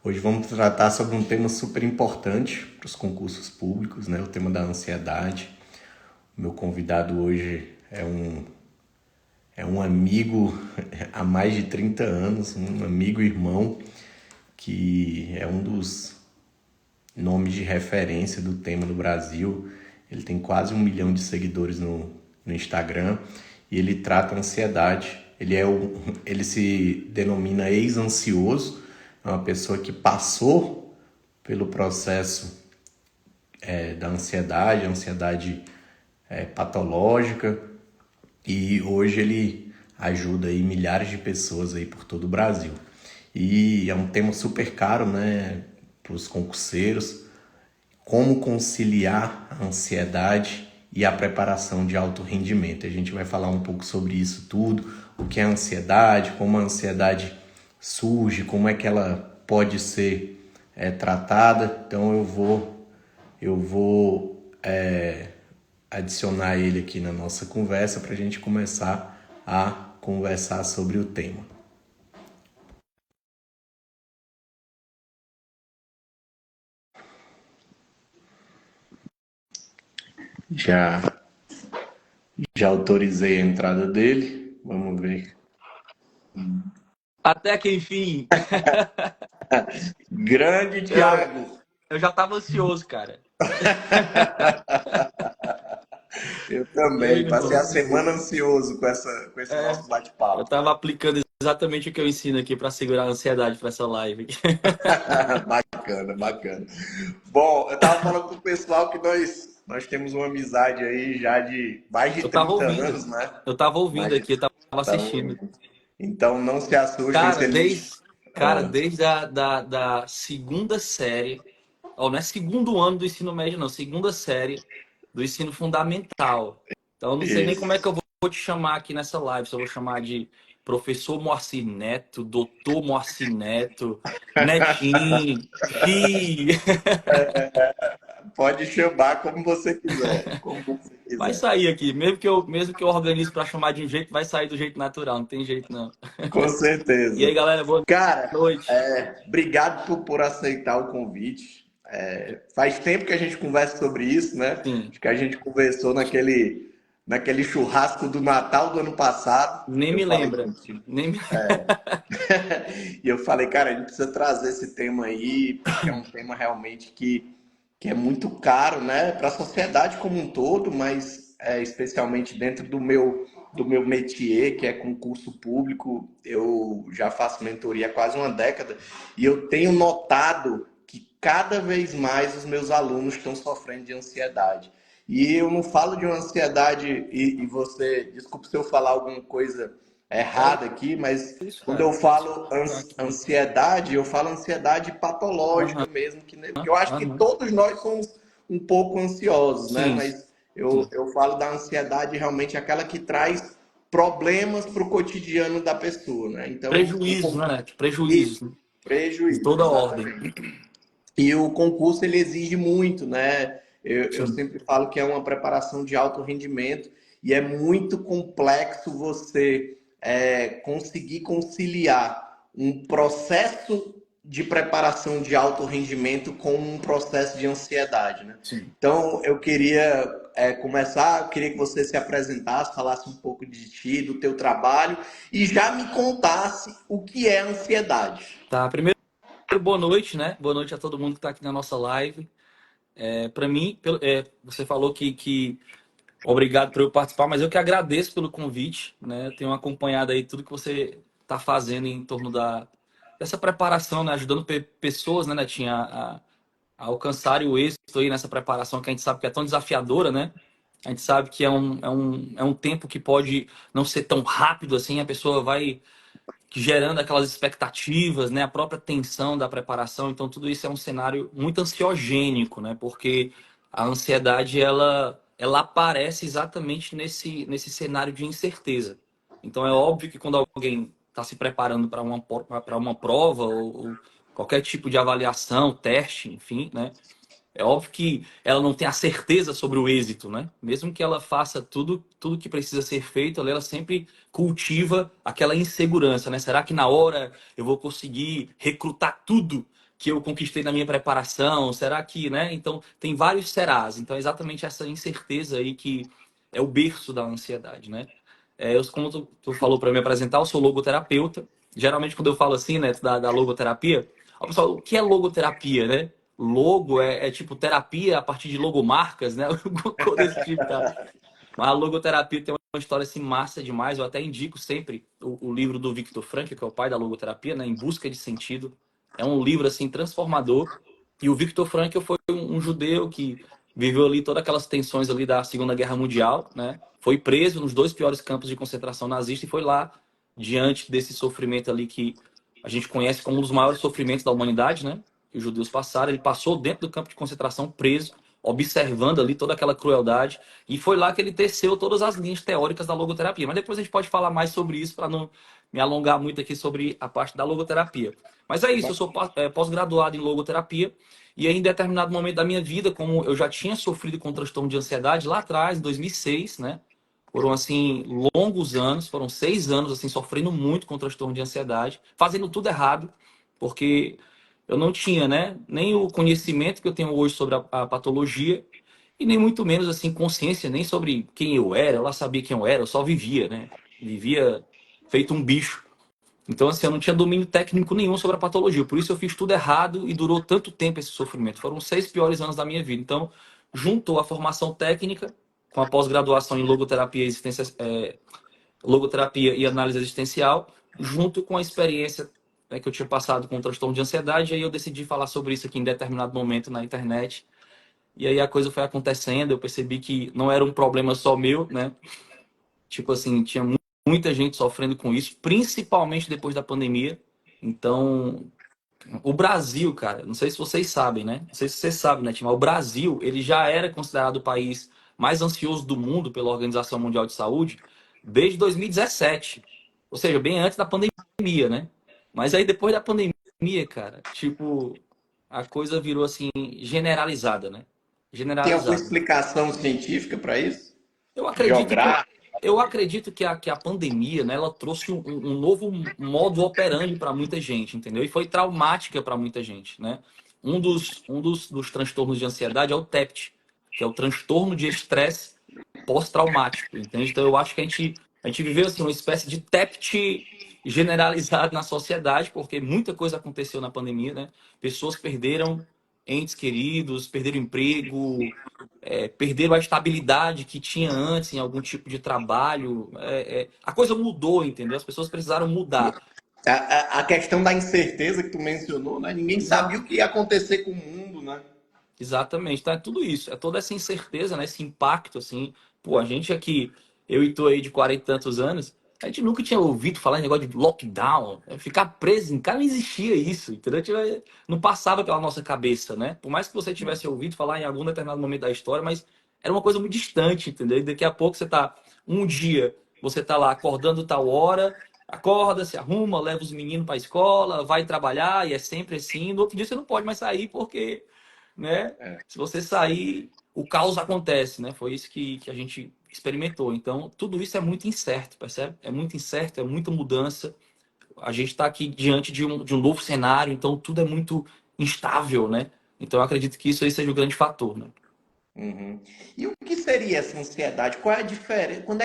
Hoje vamos tratar sobre um tema super importante para os concursos públicos, né? O tema da ansiedade. O meu convidado hoje é um amigo há mais de 30 anos, um amigo e irmão, que é um dos nomes de referência do tema no Brasil. Ele tem quase 1 milhão de seguidores no Instagram e ele trata a ansiedade. Ele se denomina ex-ansioso, é uma pessoa que passou pelo processo da ansiedade, patológica, e hoje ele ajuda aí milhares de pessoas aí por todo o Brasil. E é um tema super caro, né, para os concurseiros, como conciliar a ansiedade e a preparação de alto rendimento. A gente vai falar um pouco sobre isso tudo, o que é a ansiedade, como a ansiedade surge, como é que ela pode ser tratada. Então eu vou adicionar ele aqui na nossa conversa para a gente começar a conversar sobre o tema. Já, já autorizei a entrada dele. Vamos ver. Até que enfim, Grande eu, Thiago! eu já tava ansioso, cara. Eu E aí, também. meu Passei a irmão? semana ansioso com esse É, nosso eu bate-papo. tava aplicando exatamente o que eu ensino aqui para segurar a ansiedade para essa live. Bacana, bacana. Bom, eu tava falando com o pessoal que nós temos uma amizade aí já de mais de Eu tava 30 ouvindo, anos, né? eu tava Mais ouvindo de aqui, eu tava 30 assistindo. anos. Então não se assustem se Cara, a gente. cara, Ah, desde da segunda série, ó, não é segundo ano do ensino médio, não, segunda série do ensino fundamental. Então, eu não sei nem como é que isso. eu vou te chamar aqui nessa live, se eu vou chamar de professor Moacir Neto, doutor Moacir Neto, Netinho, Fi. Pode chamar como você quiser. Como você Vai quiser. sair aqui, mesmo que eu organize para chamar de um jeito, vai sair do jeito natural, não tem jeito não. Com E aí, certeza. galera, boa Cara, noite. obrigado por aceitar o convite. Faz tempo que a gente conversa sobre isso, né? Sim, Acho que a gente conversou naquele churrasco do Natal do ano passado. nem Eu me falei lembra. contigo. Nem me... E eu falei, cara, a gente precisa trazer esse tema aí, porque é um tema realmente que é muito caro, né, para a sociedade como um todo, mas especialmente dentro do meu métier, que é concurso público. Eu já faço mentoria há quase uma década e eu tenho notado que cada vez mais os meus alunos estão sofrendo de ansiedade. E eu não falo de uma ansiedade, e você, desculpe se eu falar alguma coisa É errada aqui, mas isso, quando cara. eu falo Tá aqui. ansiedade, eu falo ansiedade patológica Aham, mesmo, que eu acho que aham. todos nós somos um pouco ansiosos, né? Sim, Mas eu, sim. eu falo da ansiedade realmente aquela que traz problemas para o cotidiano da pessoa, né? Então, Prejuízos, né, Neto? isso, Prejuízos, né? De prejuízo, toda ordem. exatamente. E o concurso ele exige muito, né? Eu Sim. sempre falo que é uma preparação de alto rendimento e é muito complexo você conseguir conciliar um processo de preparação de alto rendimento com um processo de ansiedade, né? Sim. Então eu queria começar, eu queria que você se apresentasse, falasse um pouco de ti, do teu trabalho e já me contasse o que é ansiedade. Tá, primeiro, boa noite, né? Boa noite a todo mundo que tá aqui na nossa live. Para mim, você falou que obrigado por eu participar, mas eu que agradeço pelo convite, né? Eu tenho acompanhado aí tudo que você tá fazendo em torno dessa preparação, né? Ajudando pessoas, né, Netinha, a alcançarem o êxito aí nessa preparação que a gente sabe que é tão desafiadora, né? A gente sabe que é um tempo que pode não ser tão rápido assim, a pessoa vai gerando aquelas expectativas, né? A própria tensão da preparação. Então, tudo isso é um cenário muito ansiogênico, né? Porque a ansiedade, ela aparece exatamente nesse cenário de incerteza. Então, é óbvio que quando alguém está se preparando para uma prova ou qualquer tipo de avaliação, teste, enfim, né? É óbvio que ela não tem a certeza sobre o êxito, né? Mesmo que ela faça tudo que precisa ser feito, ela sempre cultiva aquela insegurança, né? Será que na hora eu vou conseguir recrutar tudo que eu conquistei na minha preparação? Será que, né? Então, tem vários serás. Então, é exatamente essa incerteza aí que é o berço da ansiedade, né? Como tu falou para me apresentar, eu sou logoterapeuta. Geralmente, quando eu falo assim, né, da logoterapia, o pessoal, o que é logoterapia, né? Logo é tipo terapia a partir de logomarcas, né? Alguma coisa desse tipo, tá? Mas a logoterapia tem uma história assim massa demais. Eu até indico sempre o livro do Viktor Frankl, que é o pai da logoterapia, né? Em Busca de Sentido. É um livro assim transformador. E o Viktor Frankl foi um judeu que viveu ali todas aquelas tensões ali da Segunda Guerra Mundial, né? Foi preso nos dois piores campos de concentração nazista e foi lá diante desse sofrimento ali que a gente conhece como um dos maiores sofrimentos da humanidade, né? Que os judeus passaram. Ele passou dentro do campo de concentração preso, observando ali toda aquela crueldade. E foi lá que ele teceu todas as linhas teóricas da logoterapia. Mas depois a gente pode falar mais sobre isso para não me alongar muito aqui sobre a parte da logoterapia. Mas é isso, eu sou pós-graduado em logoterapia e aí, em determinado momento da minha vida, como eu já tinha sofrido com transtorno de ansiedade lá atrás, em 2006, né? Foram, assim, longos anos, foram 6 anos, assim, sofrendo muito com transtorno de ansiedade, fazendo tudo errado, porque eu não tinha, né, nem o conhecimento que eu tenho hoje sobre a patologia e nem muito menos, assim, consciência nem sobre quem eu era. Eu lá sabia quem eu era, eu só vivia, né? Vivia feito um bicho. Então, assim, eu não tinha domínio técnico nenhum sobre a patologia. Por isso eu fiz tudo errado e durou tanto tempo esse sofrimento. Foram 6 piores anos da minha vida. Então, junto à formação técnica, com a pós-graduação em logoterapia, logoterapia e análise existencial, junto com a experiência, né, que eu tinha passado com o transtorno de ansiedade, aí eu decidi falar sobre isso aqui em determinado momento na internet. E aí a coisa foi acontecendo, eu percebi que não era um problema só meu, né? Tipo assim, tinha muita gente sofrendo com isso, principalmente depois da pandemia. Então, o Brasil, cara, não sei se vocês sabem, né? Não sei se vocês sabem, né, Tim? Mas o Brasil, ele já era considerado o país mais ansioso do mundo pela Organização Mundial de Saúde desde 2017. Ou seja, bem antes da pandemia, né? Mas aí depois da pandemia, cara, tipo, a coisa virou assim generalizada, né? Tem alguma Generalizada. explicação científica para isso? Eu acredito que Geográfica? eu acredito que a pandemia, né, ela trouxe um novo modo operandi para muita gente, entendeu? E foi traumática para muita gente, né? Dos transtornos de ansiedade é o TEPT, que é o transtorno de estresse pós-traumático, entende? Então eu acho que a gente viveu assim uma espécie de TEPT generalizado na sociedade, porque muita coisa aconteceu na pandemia, né? Pessoas perderam entes queridos, perderam emprego, perderam a estabilidade que tinha antes em algum tipo de trabalho. A coisa mudou, entendeu? As pessoas precisaram mudar. A questão da incerteza que tu mencionou, né? Ninguém sabia o Exato. que ia acontecer com o mundo, né? Exatamente. Então é tudo isso, é toda essa incerteza, né? Esse impacto, assim. Pô, a gente aqui, eu e tu aí de 40 e tantos anos, a gente nunca tinha ouvido falar em negócio de lockdown, ficar preso em casa, não existia isso, entendeu? Não passava pela nossa cabeça, né? Por mais que você tivesse ouvido falar em algum determinado momento da história, mas era uma coisa muito distante, entendeu? E daqui a pouco você tá, um dia, você tá lá acordando tal hora, acorda, se arruma, leva os meninos para a escola, vai trabalhar, e é sempre assim. No outro dia você não pode mais sair porque, né? Se você sair, o caos acontece, né? Foi isso que a gente experimentou. Então, tudo isso é muito incerto, percebe? É muito incerto, é muita mudança. A gente está aqui diante de um novo cenário, então tudo é muito instável, né? Então, eu acredito que isso aí seja o grande fator, né? Uhum. E o que seria essa ansiedade? Qual é a diferença? Quando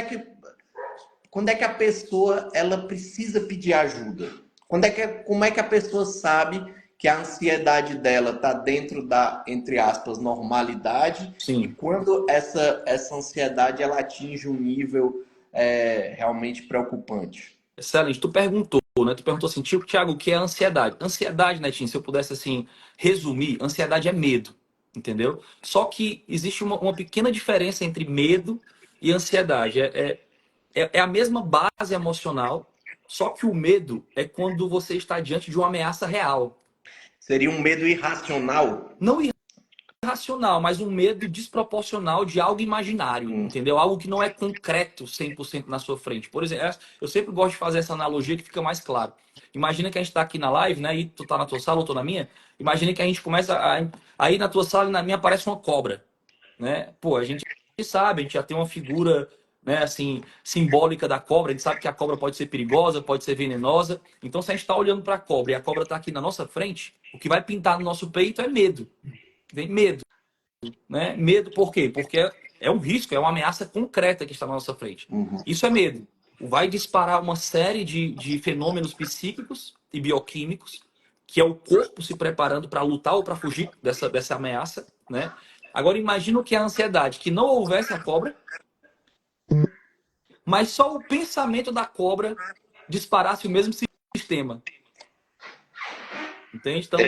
é que a pessoa ela precisa pedir ajuda? Como é que a pessoa sabe que a ansiedade dela está dentro da, entre aspas, normalidade e Sim. quando essa ansiedade ela atinge um nível realmente preocupante? Excelente. Tu perguntou, né? Tu perguntou assim, tipo, Thiago, o que é ansiedade? Ansiedade, Netinho, se eu pudesse, assim, resumir, ansiedade é medo, entendeu? Só que existe uma pequena diferença entre medo e ansiedade. É a mesma base emocional, só que o medo é quando você está diante de uma ameaça real. Seria um medo irracional? Não irracional, mas um medo desproporcional de algo imaginário, Hum. entendeu? Algo que não é concreto 100% na sua frente. Por exemplo, eu sempre gosto de fazer essa analogia que fica mais claro. Imagina que a gente está aqui na live, né? E tu tá na tua sala, eu tô na minha. Imagina que a gente começa aí na tua sala e na minha aparece uma cobra, né? Pô, a gente sabe, a gente já tem uma figura, né, assim, simbólica da cobra. A gente sabe que a cobra pode ser perigosa, pode ser venenosa. Então, se a gente está olhando para a cobra e a cobra está aqui na nossa frente, o que vai pintar no nosso peito é medo. Vem medo, né? Medo por quê? Porque é um risco, é uma ameaça concreta que está na nossa frente. Uhum. Isso é medo. Vai disparar uma série de fenômenos psíquicos e bioquímicos, que é o corpo se preparando para lutar ou para fugir dessa ameaça, né? Agora imagina o que é a ansiedade, que não houvesse a cobra, mas só o pensamento da cobra disparasse o mesmo sistema. Entende? Então,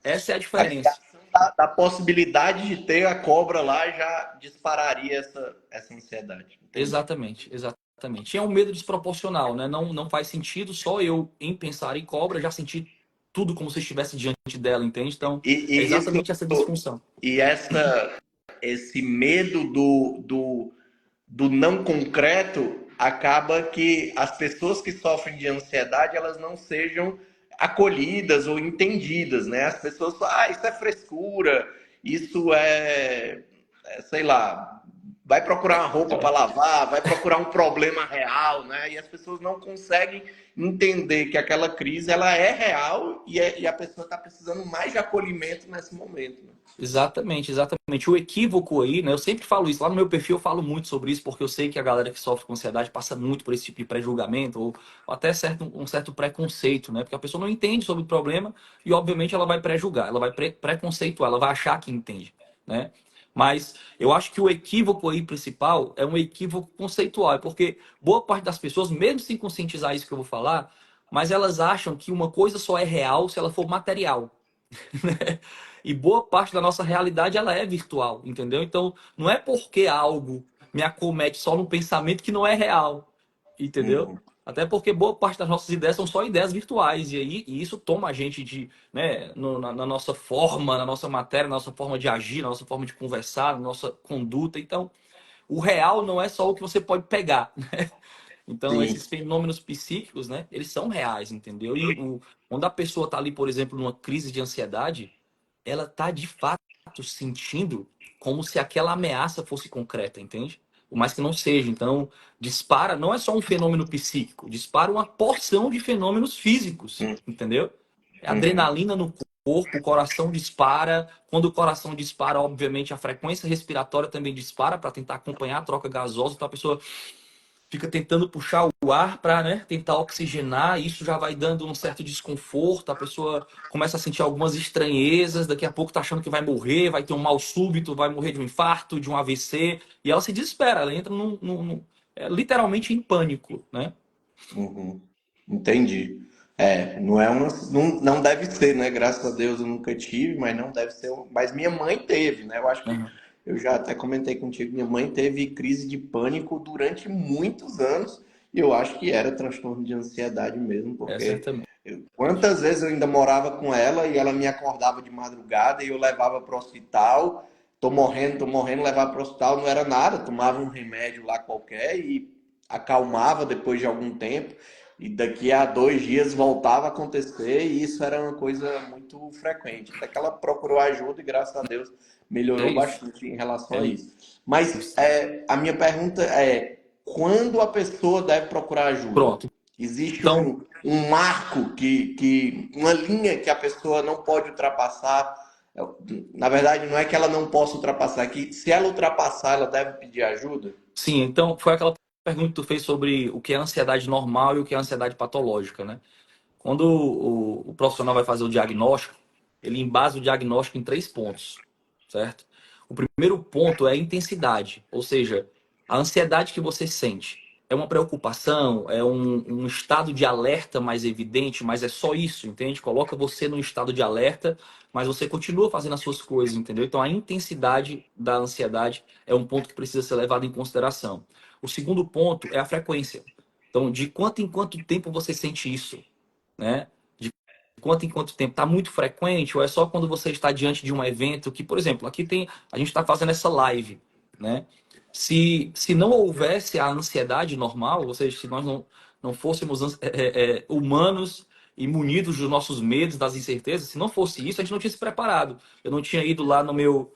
essa é a A diferença. criação da possibilidade de ter a cobra lá já dispararia essa ansiedade. Entendi. Exatamente, exatamente. E é um medo desproporcional, né? Não faz sentido só eu, em pensar em cobra, já sentir tudo como se estivesse diante dela, entende? Então, é E isso exatamente essa disfunção. e esse medo do não concreto acaba que as pessoas que sofrem de ansiedade elas não sejam acolhidas ou entendidas, né? As pessoas falam, isso é frescura, isso sei lá, vai procurar uma roupa para lavar, vai procurar um problema real, né? E as pessoas não conseguem entender que aquela crise ela é real e a pessoa está precisando mais de acolhimento nesse momento, né? Exatamente, exatamente. O equívoco aí, né? Eu sempre falo isso. Lá no meu perfil eu falo muito sobre isso, porque eu sei que a galera que sofre com ansiedade passa muito por esse tipo de pré-julgamento ou até um certo preconceito, né? Porque a pessoa não entende sobre o problema e, obviamente, ela vai pré-julgar, ela vai preconceituar, ela vai achar que entende, né? Mas eu acho que o equívoco aí principal é um equívoco conceitual, porque boa parte das pessoas, mesmo sem conscientizar isso que eu vou falar, mas elas acham que uma coisa só é real se ela for material. E boa parte da nossa realidade ela é virtual, entendeu? Então, não é porque algo me acomete só no pensamento que não é real, entendeu? Uhum. Até porque boa parte das nossas ideias são só ideias virtuais, e aí e isso toma a gente de, né, na nossa forma, na nossa matéria, na nossa forma de agir, na nossa forma de conversar, na nossa conduta. Então, o real não é só o que você pode pegar. Então, Sim. esses fenômenos psíquicos, né, eles são reais, entendeu? E quando a pessoa está ali, por exemplo, numa crise de ansiedade, ela tá de fato sentindo como se aquela ameaça fosse concreta, entende? Por mais que não seja. Então, dispara, não é só um fenômeno psíquico, dispara uma porção de fenômenos físicos, entendeu? É Uhum. adrenalina no corpo, o coração dispara. Quando o coração dispara, obviamente, a frequência respiratória também dispara para tentar acompanhar a troca gasosa. Então, a pessoa fica tentando puxar o ar para, né, tentar oxigenar, e isso já vai dando um certo desconforto, a pessoa começa a sentir algumas estranhezas, daqui a pouco tá achando que vai morrer, vai ter um mal súbito, vai morrer de um infarto, de um AVC, e ela se desespera, ela entra literalmente em pânico, né? Uhum. Entendi. Não é uma, não deve ser, né? Graças a Deus eu nunca tive, mas não deve ser. Mas minha mãe teve, né? Eu acho que Aham. eu já até comentei contigo, minha mãe teve crise de pânico durante muitos anos e eu acho que era transtorno de ansiedade mesmo, É, porque certamente. quantas vezes eu ainda morava com ela e ela me acordava de madrugada e eu levava para o hospital, tô morrendo, levava para o hospital, não era nada, tomava um remédio lá qualquer e acalmava depois de algum tempo. E daqui a 2 dias voltava a acontecer, e isso era uma coisa muito frequente. Até que ela procurou ajuda e, graças a Deus, É melhorou isso. bastante em relação É a isso. Mas isso. a minha pergunta é: quando a pessoa deve procurar ajuda? Pronto. Existe Então, um marco, uma linha que a pessoa não pode ultrapassar? Na verdade, não é que ela não possa ultrapassar, é que se ela ultrapassar, ela deve pedir ajuda? sim, então foi aquela pergunta que tu fez sobre o que é ansiedade normal e o que é ansiedade patológica, né? Quando o profissional vai fazer o diagnóstico, ele embasa o diagnóstico em 3 pontos, certo? O primeiro ponto é a intensidade, ou seja, a ansiedade que você sente. É uma preocupação, é um estado de alerta mais evidente, mas é só isso, entende? Coloca você num estado de alerta, mas você continua fazendo as suas coisas, entendeu? Então a intensidade da ansiedade é um ponto que precisa ser levado em consideração. O segundo ponto é a frequência. Então, de quanto em quanto tempo você sente isso? Né? De quanto em quanto tempo? Está muito frequente ou é só quando você está diante de um evento que, por exemplo, aqui tem, a gente está fazendo essa live, né? Se não houvesse a ansiedade normal, ou seja, se nós não fôssemos humanos e munidos dos nossos medos, das incertezas, se não fosse isso, a gente não tinha se preparado. Eu não tinha ido lá no meu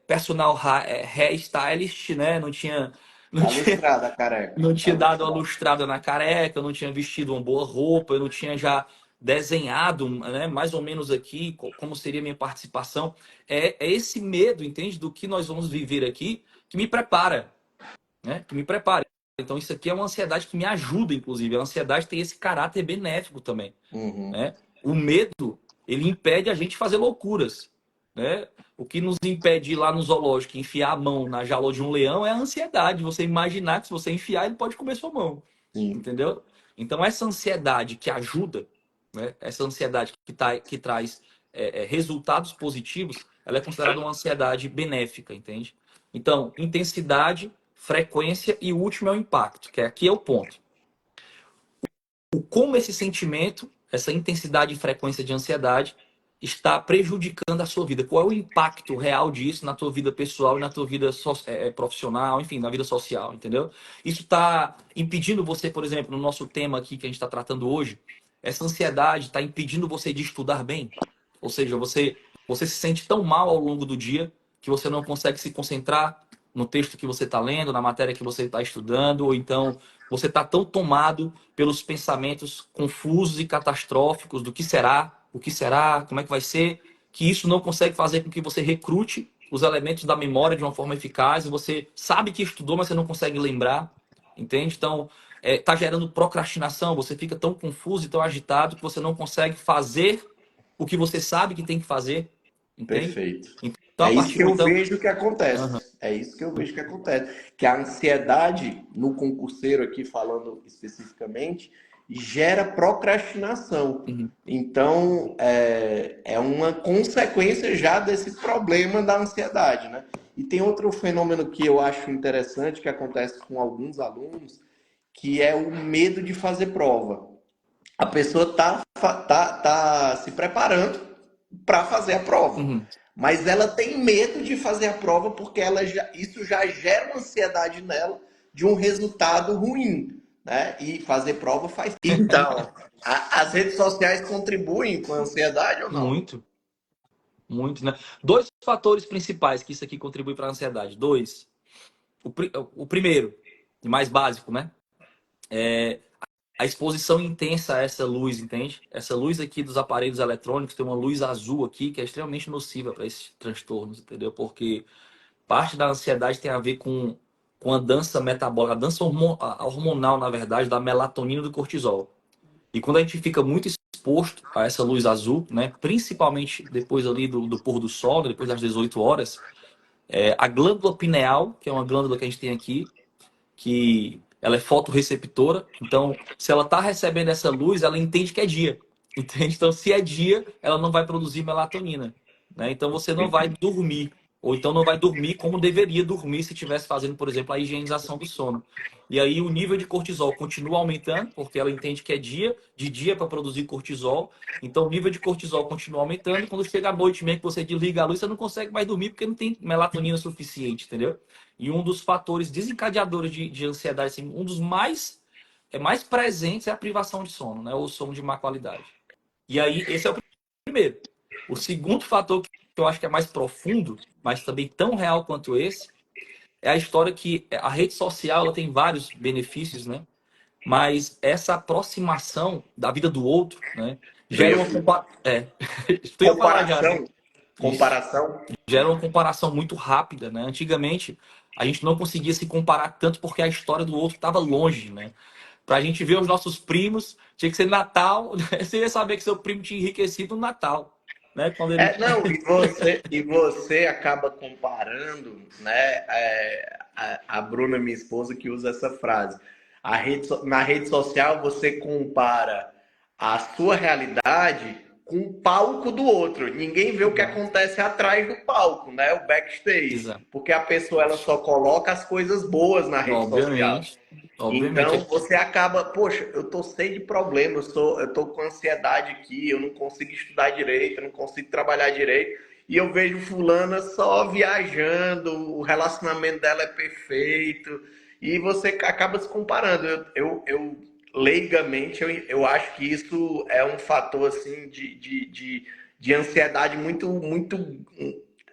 personal hairstylist, né? Não tinha não Tá tinha, lustrada a careca. não Tá tinha dado uma lustrada. lustrada na careca, eu não tinha vestido uma boa roupa, eu não tinha já desenhado, né, mais ou menos aqui como seria a minha participação. É esse medo, entende, do que nós vamos viver aqui, que me prepara, né? Que me prepara. Então isso aqui é uma ansiedade que me ajuda, inclusive. A ansiedade tem esse caráter benéfico também, Uhum. né? O medo, ele impede a gente de fazer loucuras, né? O que nos impede de ir lá no zoológico e enfiar a mão na jaula de um leão é a ansiedade. Você imaginar que se você enfiar, ele pode comer sua mão, Sim, entendeu? Então essa ansiedade que ajuda, né? Essa ansiedade que traz resultados positivos, ela é considerada uma ansiedade benéfica, entende? Então, intensidade, frequência e o último é o impacto, que aqui é o ponto. Como esse sentimento, essa intensidade e frequência de ansiedade está prejudicando a sua vida. Qual é o impacto real disso na tua vida pessoal e na tua vida profissional, enfim, na vida social, entendeu? Isso está impedindo você, por exemplo, no nosso tema aqui que a gente está tratando hoje, essa ansiedade está impedindo você de estudar bem. Ou seja, você se sente tão mal ao longo do dia que você não consegue se concentrar no texto que você está lendo, na matéria que você está estudando, ou então você está tão tomado pelos pensamentos confusos e catastróficos do que será, o que será, como é que vai ser, que isso não consegue fazer com que você recrute os elementos da memória de uma forma eficaz, e você sabe que estudou, mas você não consegue lembrar, entende? Então, está gerando procrastinação, você fica tão confuso e tão agitado que você não consegue fazer o que você sabe que tem que fazer, entende? perfeito. Então, É a isso partir que de eu então, vejo que acontece. É isso que eu vejo que acontece. Que a ansiedade, no concurseiro aqui falando especificamente, gera procrastinação. uhum, Então, é uma consequência já desse problema da ansiedade, né? E tem outro fenômeno que eu acho interessante que acontece com alguns alunos, que é o medo de fazer prova. A pessoa tá se preparando para fazer a prova, uhum. mas ela tem medo de fazer a prova porque isso já gera uma ansiedade nela de um resultado ruim, né? E fazer prova faz. Então, as redes sociais contribuem com a ansiedade ou não? Muito. Muito, né? Dois fatores principais que isso aqui contribui para a ansiedade. Dois. O primeiro, e mais básico, né? A exposição intensa a essa luz, entende? Essa luz aqui dos aparelhos eletrônicos tem uma luz azul aqui que é extremamente nociva para esses transtornos, entendeu? Porque parte da ansiedade tem a ver com a dança metabólica, a dança hormonal, na verdade, da melatonina e do cortisol. E quando a gente fica muito exposto a essa luz azul, né, principalmente depois ali do pôr do sol, né, depois das 18 horas, a glândula pineal, que é uma glândula que a gente tem aqui, que ela é fotorreceptora. Então, se ela está recebendo essa luz, ela entende que é dia. Entende? Então, se é dia, ela não vai produzir melatonina, né? Então, você não vai dormir. Ou então não vai dormir como deveria dormir se estivesse fazendo, por exemplo, a higienização do sono. E aí o nível de cortisol continua aumentando, porque ela entende que é dia, de dia para produzir cortisol. Então o nível de cortisol continua aumentando. Quando chega a noite mesmo que você desliga a luz, você não consegue mais dormir porque não tem melatonina suficiente, entendeu? E um dos fatores desencadeadores de ansiedade, assim, um dos mais presentes é a privação de sono, né? Ou sono de má qualidade. E aí, esse é o primeiro. O segundo fator que eu acho que é mais profundo, mas também tão real quanto esse, é a história que a rede social ela tem vários benefícios, né? Mas essa aproximação da vida do outro, né? Tu Gera ia... uma tu ia falar já, né? Comparação. Isso. Comparação. Gera uma comparação muito rápida, né? Antigamente, a gente não conseguia se comparar tanto porque a história do outro estava longe, né? Pra gente ver os nossos primos, tinha que ser Natal, né? Você ia saber que seu primo tinha enriquecido no Natal, né? Quando ele... Não, e você acaba comparando, né? A Bruna, minha esposa, que usa essa frase. Na rede social, você compara a sua realidade com o palco do outro. Ninguém vê o que Exato. acontece atrás do palco, né? O backstage. Exato. Porque a pessoa ela só coloca as coisas boas na rede social. Obviamente. Obviamente. Então você acaba, poxa, eu tô cheio de problemas, eu tô com ansiedade aqui, eu não consigo estudar direito, eu não consigo trabalhar direito, e eu vejo fulana só viajando, o relacionamento dela é perfeito, e você acaba se comparando. Eu leigamente, eu acho que isso é um fator assim de ansiedade muito, muito,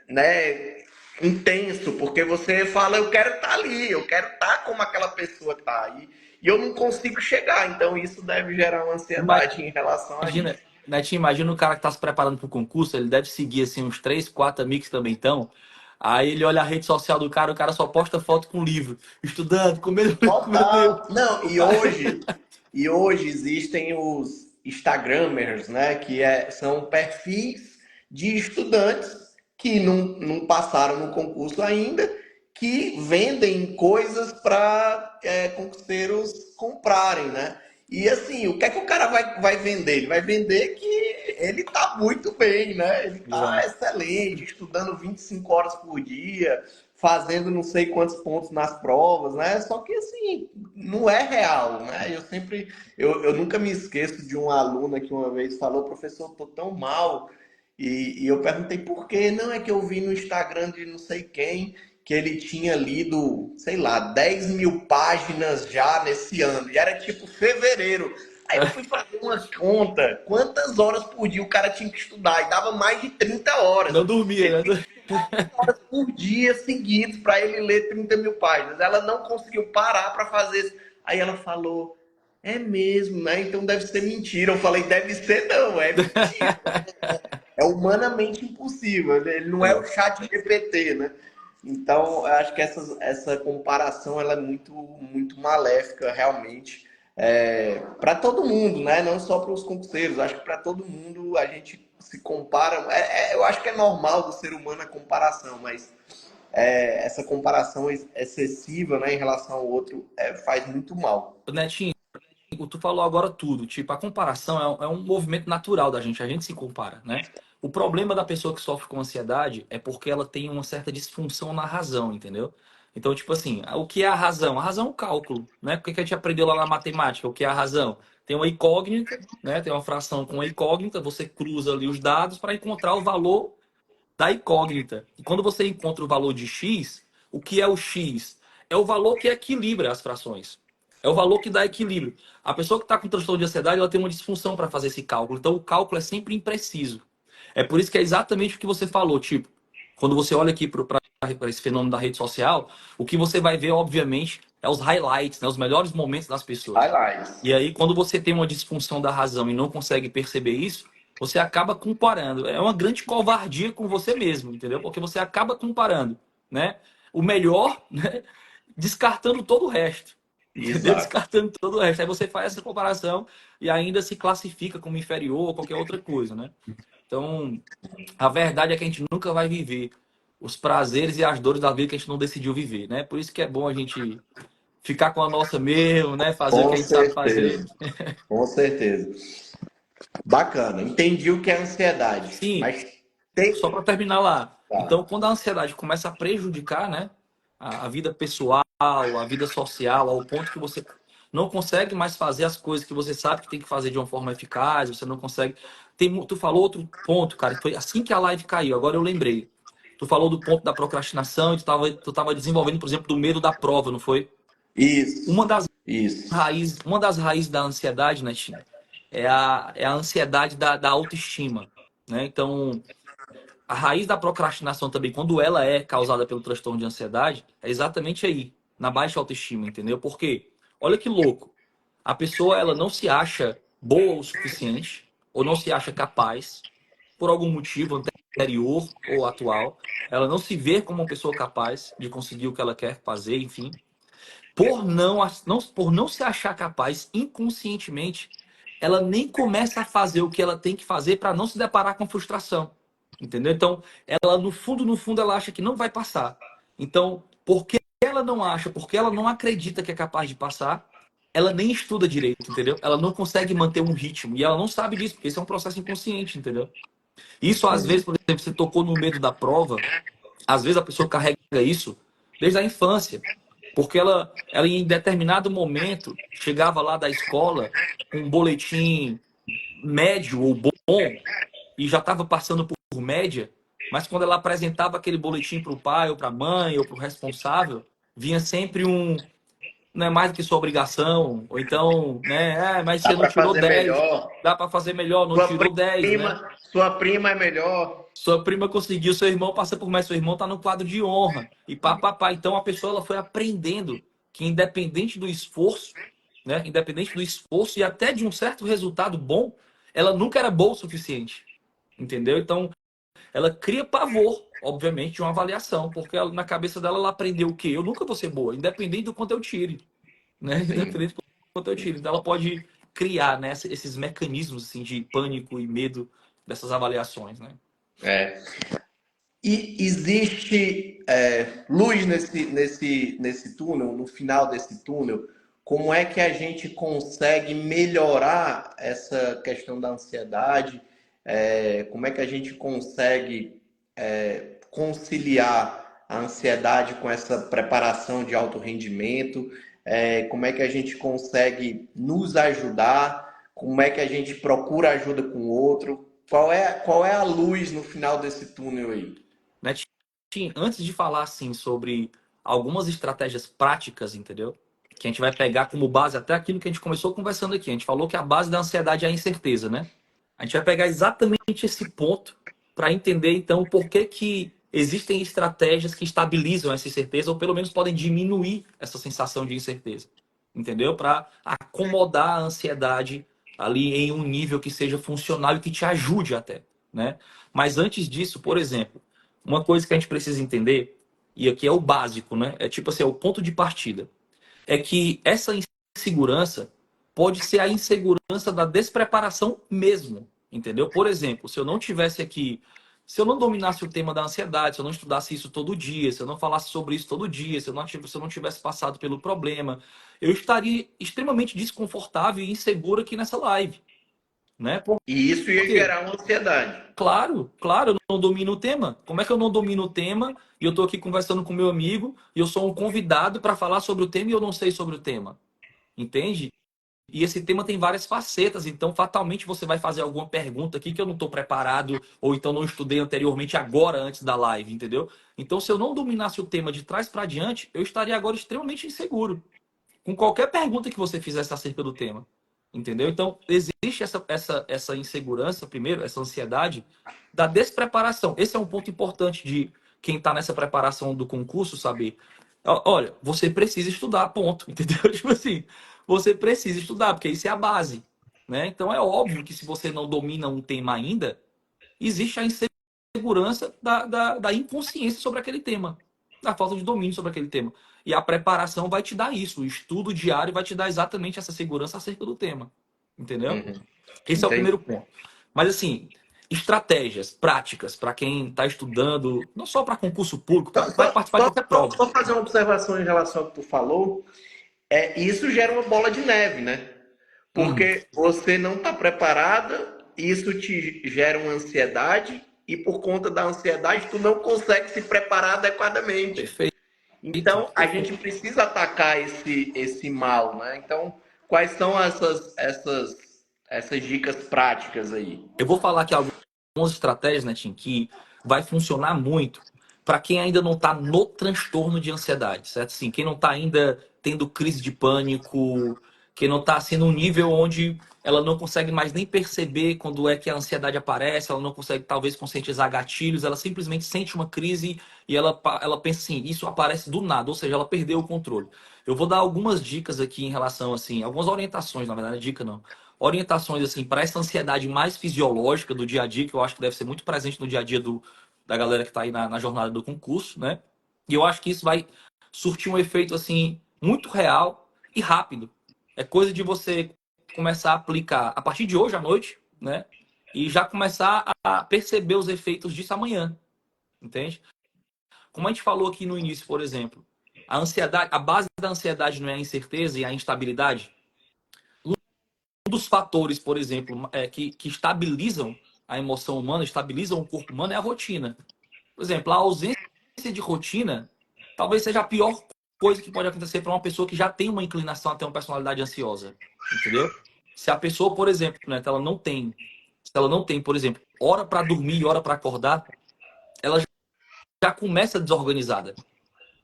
né? intenso, porque você fala, eu quero estar ali, eu quero estar como aquela pessoa está aí, e eu não consigo chegar, então isso deve gerar uma ansiedade em relação a Imagina, isso. Netinho, imagina o cara que tá se preparando para o concurso, ele deve seguir assim uns 3, 4 amigos que também estão. Aí ele olha a rede social do cara, o cara só posta foto com livro, estudando, comendo, comendo livro. Total. Não, O cara... e hoje existem os Instagramers, né? São perfis de estudantes que não passaram no concurso ainda, que vendem coisas para concurseiros comprarem, né? E assim, o que é que o cara vai vender? Ele vai vender que ele tá muito bem, né? Ele tá Exato. excelente, estudando 25 horas por dia, fazendo não sei quantos pontos nas provas, né? Só que assim, não é real, né? Eu nunca me esqueço de uma aluna que uma vez falou, professor, eu tô tão mal. E eu perguntei por quê? Não, é que eu vi no Instagram de não sei quem que ele tinha lido, sei lá, 10 mil páginas já nesse ano. E era tipo fevereiro. Aí eu fui fazer uma conta, quantas horas por dia o cara tinha que estudar? E dava mais de 30 horas. Não dormia, né? Horas por dia seguidos para ele ler 30 mil páginas. Ela não conseguiu parar para fazer isso. Aí ela falou: é mesmo, né? Então deve ser mentira. Eu falei: deve ser, não, é mentira. É humanamente impossível. Ele não é o É. chat GPT, né? Então, eu acho que essa comparação ela é muito maléfica, realmente, para todo mundo, né? Não só para os concurseiros. Acho que para todo mundo a gente se compara. Eu acho que é normal do ser humano a comparação, mas essa comparação excessiva, né, em relação ao outro faz muito mal. Netinho, tu falou agora tudo. Tipo, a comparação é um movimento natural da gente. A gente se compara, né? O problema da pessoa que sofre com ansiedade é porque ela tem uma certa disfunção na razão, entendeu? Então, tipo assim, o que é a razão? A razão é o cálculo, né? Porque que a gente aprendeu lá na matemática? O que é a razão? Tem uma incógnita, né? Tem uma fração com uma incógnita, você cruza ali os dados para encontrar o valor da incógnita. E quando você encontra o valor de x, o que é o x? É o valor que equilibra as frações. É o valor que dá equilíbrio. A pessoa que está com transtorno de ansiedade, ela tem uma disfunção para fazer esse cálculo. Então, o cálculo é sempre impreciso. É por isso que é exatamente o que você falou. Tipo, quando você olha aqui para esse fenômeno da rede social, o que você vai ver, obviamente, é os highlights, né? Os melhores momentos das pessoas. Highlights. E aí, quando você tem uma disfunção da razão e não consegue perceber isso, você acaba comparando. É uma grande covardia com você mesmo, entendeu? Porque você acaba comparando, né? O melhor, né? Descartando todo o resto. Entendeu? Exato. Descartando todo o resto. Aí você faz essa comparação e ainda se classifica como inferior ou qualquer outra coisa, né? Então, a verdade é que a gente nunca vai viver os prazeres e as dores da vida que a gente não decidiu viver, né? Por isso que é bom a gente ficar com a nossa mesmo, né? Fazer o que Com a gente sabe fazer. certeza. Com certeza. Bacana. Entendi o que é ansiedade. Sim, Mas tem. só para terminar lá. Tá. Então, quando a ansiedade começa a prejudicar, né, a vida pessoal, a vida social, ao ponto que você não consegue mais fazer as coisas que você sabe que tem que fazer de uma forma eficaz, você não consegue. Tu falou outro ponto, cara, que foi assim que a live caiu, agora eu lembrei. Tu falou do ponto da procrastinação e tu tava desenvolvendo, por exemplo, do medo da prova, não foi? Isso. Uma das Isso. uma das raízes da ansiedade, né, Tim, é a ansiedade da autoestima, né? Então, a raiz da procrastinação também, quando ela é causada pelo transtorno de ansiedade, é exatamente aí, na baixa autoestima, entendeu? Porque, olha que louco, a pessoa ela não se acha boa o suficiente, ou não se acha capaz, por algum motivo anterior ou atual, ela não se vê como uma pessoa capaz de conseguir o que ela quer fazer, enfim. Por não se achar capaz, inconscientemente, ela nem começa a fazer o que ela tem que fazer para não se deparar com frustração. Entendeu? Então, ela, no fundo, ela acha que não vai passar. Então, porque ela não acha, porque ela não acredita que é capaz de passar, ela nem estuda direito, entendeu? Ela não consegue manter um ritmo. E ela não sabe disso, porque isso é um processo inconsciente, entendeu? Isso, às vezes, por exemplo, você tocou no medo da prova, às vezes a pessoa carrega isso desde a infância. Porque ela em determinado momento chegava lá da escola com um boletim médio ou bom e já estava passando por média, mas quando ela apresentava aquele boletim para o pai ou para a mãe ou para o responsável, vinha sempre um não é mais do que sua obrigação, ou então, né, mas Dá você não para tirou fazer 10, melhor. dá para fazer melhor, não Sua tirou 10, né? sua prima é melhor. Sua prima conseguiu, seu irmão passa por mais, seu irmão tá no quadro de honra. E papapá. Então a pessoa ela foi aprendendo que independente do esforço, né? Independente do esforço e até de um certo resultado bom, ela nunca era boa o suficiente. Entendeu? Então ela cria pavor, obviamente, de uma avaliação, porque na cabeça dela ela aprendeu o quê? Eu nunca vou ser boa, independente do quanto eu tire, né? Sim, Independente do quanto eu tire. Então ela pode criar, né, esses mecanismos assim, de pânico e medo dessas avaliações, né? é. E existe luz nesse túnel, no final desse túnel? Como é que a gente consegue melhorar essa questão da ansiedade? Como é que a gente consegue conciliar a ansiedade com essa preparação de alto rendimento? Como é que a gente consegue nos ajudar? Como é que a gente procura ajuda com o outro? Qual é a luz no final desse túnel aí? Né? Antes de falar assim sobre algumas estratégias práticas, entendeu? Que a gente vai pegar como base até aquilo que a gente começou conversando aqui. A gente falou que a base da ansiedade é a incerteza, né? A gente vai pegar exatamente esse ponto para entender então por que que existem estratégias que estabilizam essa incerteza ou pelo menos podem diminuir essa sensação de incerteza, entendeu? Para acomodar a ansiedade ali em um nível que seja funcional e que te ajude até, né? Mas antes disso, por exemplo, uma coisa que a gente precisa entender, e aqui é o básico, né? É tipo assim, é o ponto de partida. É que essa insegurança pode ser a insegurança da despreparação mesmo, entendeu? Por exemplo, se eu não tivesse aqui, se eu não dominasse o tema da ansiedade, se eu não estudasse isso todo dia, se eu não falasse sobre isso todo dia, se eu não tivesse passado pelo problema, eu estaria extremamente desconfortável e inseguro aqui nessa live, né? Por E isso ia quê? gerar uma ansiedade. Claro, claro, eu não domino o tema. Como é que eu não domino o tema e eu estou aqui conversando com meu amigo e eu sou um convidado para falar sobre o tema e eu não sei sobre o tema? Entende? E esse tema tem várias facetas, então fatalmente você vai fazer alguma pergunta aqui que eu não estou preparado ou então não estudei anteriormente agora antes da live, entendeu? Então se eu não dominasse o tema de trás para diante, eu estaria agora extremamente inseguro com qualquer pergunta que você fizesse acerca do tema. Entendeu? Então, existe essa insegurança, primeiro, essa ansiedade da despreparação. Esse é um ponto importante de quem está nessa preparação do concurso saber. Olha, você precisa estudar, ponto. Entendeu? Tipo assim, você precisa estudar, porque isso é a base. Né? Então, é óbvio que se você não domina um tema ainda, existe a insegurança da inconsciência sobre aquele tema, da falta de domínio sobre aquele tema. E a preparação vai te dar isso, o estudo diário vai te dar exatamente essa segurança acerca do tema. Entendeu? Uhum. Esse é o Entendi. primeiro ponto. Mas assim, estratégias práticas para quem está estudando, não só para concurso público, Só, vai participar de qualquer prova. só fazer uma observação em relação ao que tu falou. Isso gera uma bola de neve, né? Uhum. Porque você não está preparada, isso te gera uma ansiedade, e por conta da ansiedade, tu não consegue se preparar adequadamente. Perfeito, Então, a perfeito. gente precisa atacar esse mal, né? Então, quais são essas dicas práticas aí? Eu vou falar aqui algumas estratégias, né, Tim, que vai funcionar muito para quem ainda não está no transtorno de ansiedade, certo? Assim, quem não está ainda tendo crise de pânico, quem não está assim num nível onde ela não consegue mais nem perceber quando é que a ansiedade aparece, ela não consegue talvez conscientizar gatilhos, ela simplesmente sente uma crise e ela pensa assim, isso aparece do nada, ou seja, ela perdeu o controle. Eu vou dar algumas dicas aqui em relação assim, algumas orientações, na verdade, dica não orientações assim para essa ansiedade mais fisiológica do dia a dia, que eu acho que deve ser muito presente no dia a dia da galera que está aí na jornada do concurso, né? E eu acho que isso vai surtir um efeito assim muito real e rápido. É coisa de você começar a aplicar a partir de hoje à noite, né? E já começar a perceber os efeitos disso amanhã, entende? Como a gente falou aqui no início, por exemplo, a ansiedade, a base da ansiedade não é a incerteza e a instabilidade. Um dos fatores, por exemplo, que estabilizam a emoção humana, estabilizam o corpo humano é a rotina. Por exemplo, a ausência de rotina talvez seja a pior coisa que pode acontecer para uma pessoa que já tem uma inclinação a ter uma personalidade ansiosa. Entendeu? Se a pessoa, por exemplo, né, se ela não tem, por exemplo, hora para dormir e hora para acordar, ela já começa desorganizada.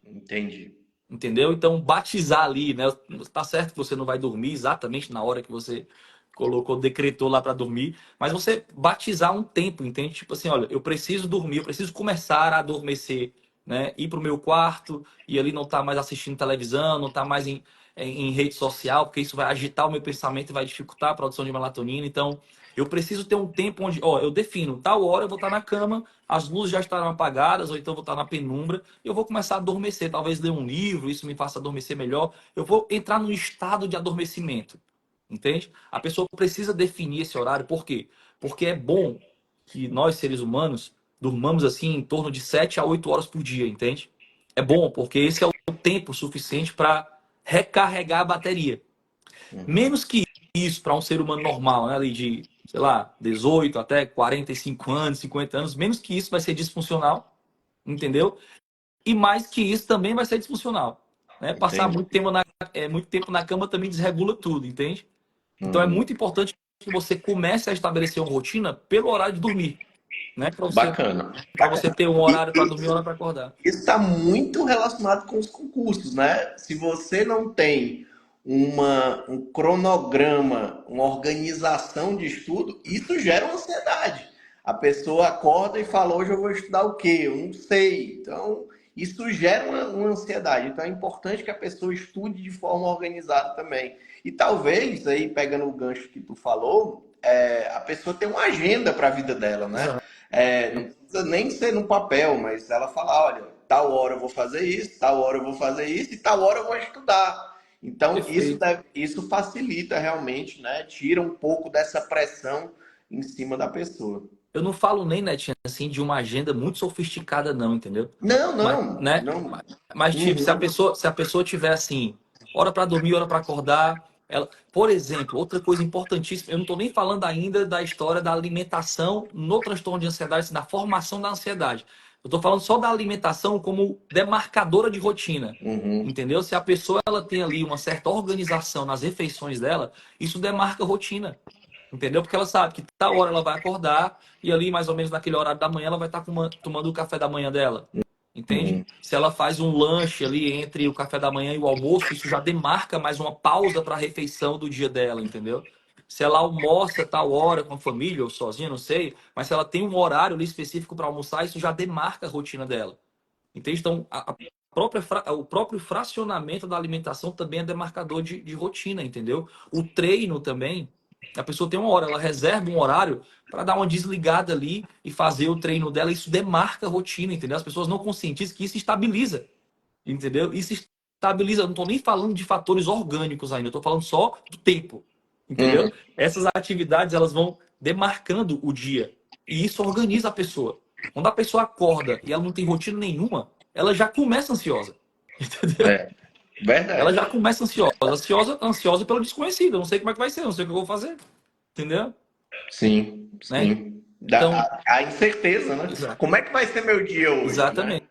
Entendi. entendeu? Então, batizar ali, né? Tá certo que você não vai dormir exatamente na hora que você colocou, decretou lá para dormir, mas você batizar um tempo, entende? Tipo assim, olha, eu preciso dormir, eu preciso começar a adormecer, né? Ir pro meu quarto e ali não tá mais assistindo televisão, não tá mais em rede social, porque isso vai agitar o meu pensamento e vai dificultar a produção de melatonina. Então, eu preciso ter um tempo onde, ó, eu defino, tal hora eu vou estar na cama, as luzes já estarão apagadas, ou então eu vou estar na penumbra, e eu vou começar a adormecer, talvez ler um livro, isso me faça adormecer melhor. Eu vou entrar num estado de adormecimento, entende? A pessoa precisa definir esse horário, por quê? Porque é bom que nós, seres humanos, durmamos assim em torno de 7 a 8 horas por dia, entende? É bom, porque esse é o tempo suficiente para recarregar a bateria. Uhum. Menos que isso para um ser humano normal, né, ali de, sei lá, 18 até 45 anos, 50 anos, menos que isso vai ser disfuncional, entendeu? E mais que isso também vai ser disfuncional, né? Passar Entendi. muito tempo na cama também desregula tudo, entende? Então é Uhum. muito importante que você comece a estabelecer uma rotina pelo horário de dormir, né? Bacana. Para você ter um E horário para dormir e um horário para acordar. isso está muito relacionado com os concursos, né? Se você não tem um cronograma, uma organização de estudo, isso gera uma ansiedade. A pessoa acorda e fala, hoje eu vou estudar o quê? Eu não sei. Então, isso gera uma ansiedade. Então, é importante que a pessoa estude de forma organizada também. E talvez, aí pegando o gancho que tu falou, a pessoa tenha uma agenda para a vida dela, né? Exato. Não precisa nem ser no papel, mas ela fala, olha, tal hora eu vou fazer isso, tal hora eu vou fazer isso e tal hora eu vou estudar. Então, Perfeito. isso facilita realmente, né? Tira um pouco dessa pressão em cima da pessoa. Eu não falo nem, Netinho, assim, de uma agenda muito sofisticada, não, entendeu? Não, Mas, não, né? não. Mas tipo, Uhum, se a pessoa tiver assim, hora para dormir, hora para acordar, ela, por exemplo, outra coisa importantíssima, eu não estou nem falando ainda da história da alimentação no transtorno de ansiedade, assim, da formação da ansiedade. Eu estou falando só da alimentação como demarcadora de rotina. uhum, Entendeu? Se a pessoa ela tem ali uma certa organização nas refeições dela, isso demarca rotina. Entendeu? Porque ela sabe que tal hora ela vai acordar e ali, mais ou menos naquele horário da manhã, ela vai estar tomando o café da manhã dela. Entende? uhum, Se ela faz um lanche ali entre o café da manhã e o almoço, isso já demarca mais uma pausa para a refeição do dia dela, entendeu? Se ela almoça tal hora com a família ou sozinha, não sei, mas se ela tem um horário ali específico para almoçar, isso já demarca a rotina dela. Entende? Então, o próprio fracionamento da alimentação também é demarcador de rotina, entendeu? O treino também, a pessoa tem uma hora, ela reserva um horário para dar uma desligada ali e fazer o treino dela, isso demarca a rotina, entendeu? As pessoas não conscientizam que isso estabiliza, entendeu? Isso estabiliza, eu não estou nem falando de fatores orgânicos ainda, eu estou falando só do tempo, uhum. entendeu? Essas atividades, elas vão demarcando o dia e isso organiza a pessoa. Quando a pessoa acorda e ela não tem rotina nenhuma, ela já começa ansiosa, entendeu? É, Ela verdade. já começa ansiosa pelo desconhecido. Eu não sei como é que vai ser, eu não sei o que eu vou fazer, entendeu? Sim, Né? sim. Então, A incerteza, né? exa- Como é que vai ser meu dia hoje, né? exatamente,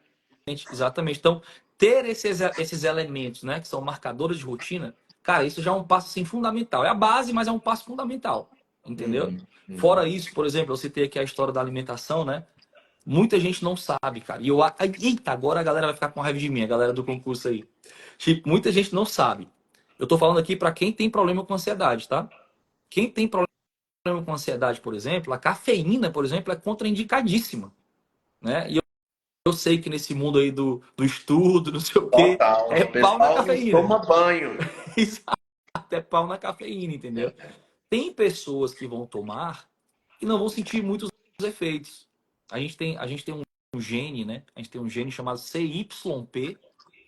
exatamente. Então, ter esses elementos, né, que são marcadores de rotina, cara, isso já é um passo assim fundamental. É a base, mas é um passo fundamental, entendeu? Uhum, Fora uhum. isso, por exemplo, eu citei aqui a história da alimentação, né? Muita gente não sabe, cara. E eita, agora a galera vai ficar com raiva de mim, a galera do concurso aí. Tipo, muita gente não sabe. Eu tô falando aqui para quem tem problema com ansiedade, tá? Quem tem problema com ansiedade, por exemplo, a cafeína, por exemplo, é contraindicadíssima, né? E eu sei que nesse mundo aí do estudo, não sei o quê, Total. é O pau na pessoal não cafeína. toma banho. Exato, é pau na cafeína, entendeu? Tem pessoas que vão tomar e não vão sentir muitos efeitos. A gente tem um gene, né? A gente tem um gene chamado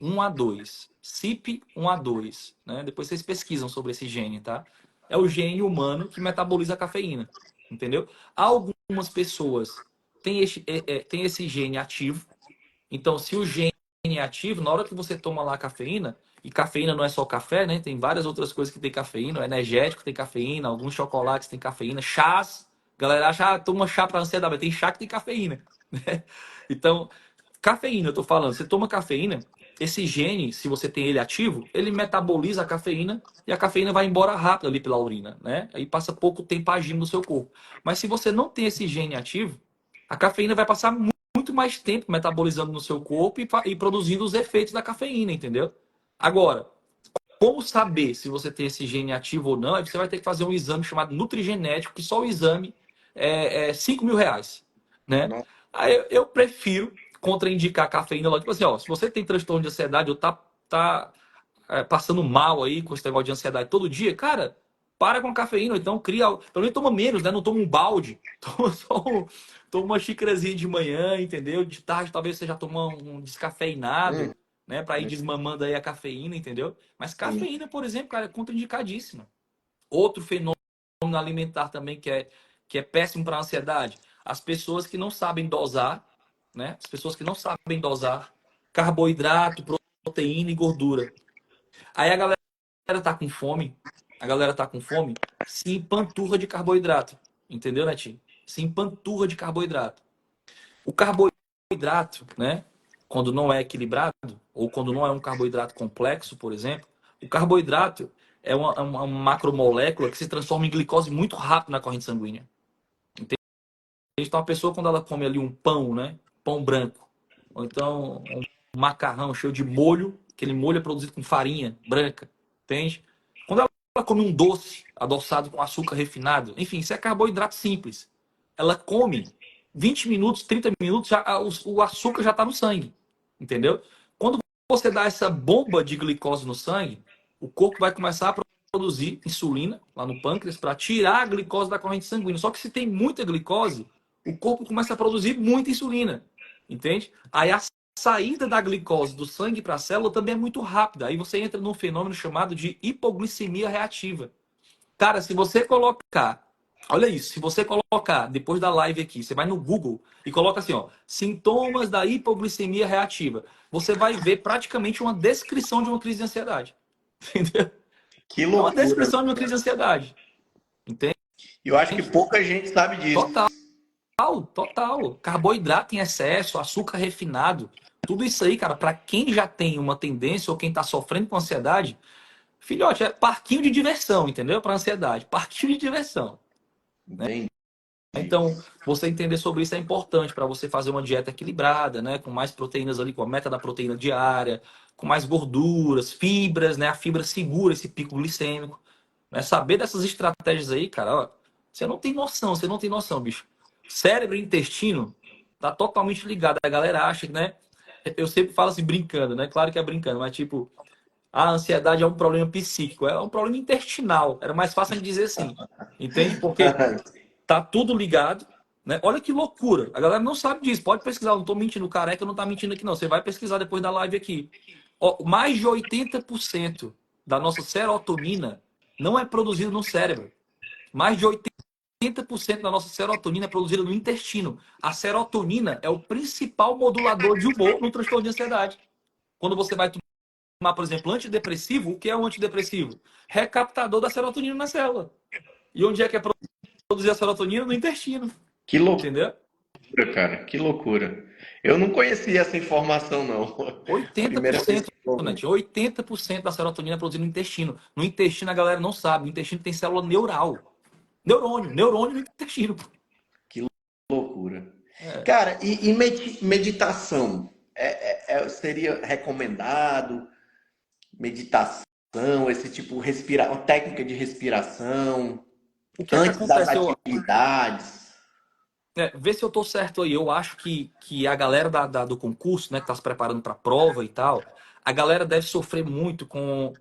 CYP1A2, CYP1A2, né? Depois vocês pesquisam sobre esse gene, tá? É o gene humano que metaboliza a cafeína, entendeu? Algumas pessoas têm esse gene ativo. Então, se o gene é ativo, na hora que você toma lá a cafeína, e cafeína não é só café, né? Tem várias outras coisas que tem cafeína, o energético tem cafeína, alguns chocolates têm cafeína, chás. Galera acha, toma chá para ansiedade, mas tem chá que tem cafeína, né? Então, cafeína, eu tô falando, você toma cafeína, esse gene, se você tem ele ativo, ele metaboliza a cafeína e a cafeína vai embora rápido ali pela urina, né? Aí passa pouco tempo agindo no seu corpo. Mas se você não tem esse gene ativo, a cafeína vai passar muito mais tempo metabolizando no seu corpo e produzindo os efeitos da cafeína, entendeu? Agora, como saber se você tem esse gene ativo ou não? Aí você vai ter que fazer um exame chamado nutrigenético, que só o exame é R$ 5.000, né? Não. Aí eu prefiro contraindicar a cafeína logo. Tipo assim, ó, se você tem transtorno de ansiedade ou tá passando mal aí com esse negócio de ansiedade todo dia, cara, para com a cafeína, ou então cria. Pelo menos toma menos, né? Não toma um balde. Toma só toma uma xícarazinha de manhã, entendeu? De tarde talvez você já toma um Hum, descafeinado, né? Pra ir desmamando aí a cafeína, entendeu? Mas sim. cafeína, por exemplo, cara, é contraindicadíssima. Outro fenômeno alimentar também que é péssimo para a ansiedade. As pessoas que não sabem dosar, né? As pessoas que não sabem dosar carboidrato, proteína e gordura. Aí a galera tá com fome, a galera tá com fome, se empanturra de carboidrato. Entendeu, Netinho? Se empanturra de carboidrato. O carboidrato, né? Quando não é equilibrado, ou quando não é um carboidrato complexo, por exemplo, o carboidrato é uma macromolécula que se transforma em glicose muito rápido na corrente sanguínea. Entende? Então, a pessoa, quando ela come ali um pão, né? Pão branco, ou então um macarrão cheio de molho, aquele molho é produzido com farinha branca, entende? Quando ela come um doce adoçado com açúcar refinado, enfim, isso é carboidrato simples. Ela come 20 minutos, 30 minutos, o açúcar já está no sangue, entendeu? Quando você dá essa bomba de glicose no sangue, o corpo vai começar a produzir insulina lá no pâncreas para tirar a glicose da corrente sanguínea. Só que se tem muita glicose, o corpo começa a produzir muita insulina, entende? Aí a saída da glicose do sangue para a célula também é muito rápida. Aí você entra num fenômeno chamado de hipoglicemia reativa. Cara, se você colocar, olha isso, se você colocar depois da live aqui, você vai no Google e coloca assim, ó, sintomas da hipoglicemia reativa, você vai ver praticamente uma descrição de uma crise de ansiedade. Entendeu? Que É uma loucura. descrição de uma crise de ansiedade. Entende? Eu acho que pouca gente sabe disso. Total, total. Carboidrato em excesso, açúcar refinado, tudo isso aí, cara, para quem já tem uma tendência ou quem tá sofrendo com ansiedade, filhote, é parquinho de diversão, entendeu? Para ansiedade, parquinho de diversão. Entendi. Então, você entender sobre isso é importante para você fazer uma dieta equilibrada, né? Com mais proteínas ali, com a meta da proteína diária, com mais gorduras, fibras, né? A fibra segura esse pico glicêmico. Né? Saber dessas estratégias aí, cara, ó, você não tem noção, bicho. Cérebro e intestino tá totalmente ligado. A galera acha que, né? Eu sempre falo assim, brincando, né? Claro que é brincando, mas tipo, a ansiedade é um problema psíquico, é um problema intestinal. Era mais fácil de dizer assim, entende? Porque tá tudo ligado, né? Olha que loucura. A galera não sabe disso. Pode pesquisar, eu não tô mentindo. O careca não tá mentindo aqui, não. Você vai pesquisar depois da live aqui. Ó, mais de 80% da nossa serotonina não é produzido no cérebro. Mais de 80% da nossa serotonina é produzida no intestino. A serotonina é o principal modulador de humor no transtorno de ansiedade. Quando você vai tomar, por exemplo, antidepressivo, o que é um antidepressivo? Recaptador da serotonina na célula. E onde é que é produzir a serotonina? No intestino. Que loucura, Entendeu? cara. Que loucura. Eu não conhecia essa informação, não. Primeira vez 80%, que eu ouvi. né? 80% da serotonina é produzida no intestino. No intestino a galera não sabe. No intestino tem célula neural. Neurônio no intestino. Que loucura. É, Cara, e meditação? Seria recomendado? Meditação, esse tipo, respirar, uma técnica de respiração o que é que antes das acontece? atividades? Vê se eu tô certo aí. Eu acho que a galera do concurso, né, que tá se preparando para a prova e tal, a galera deve sofrer muito com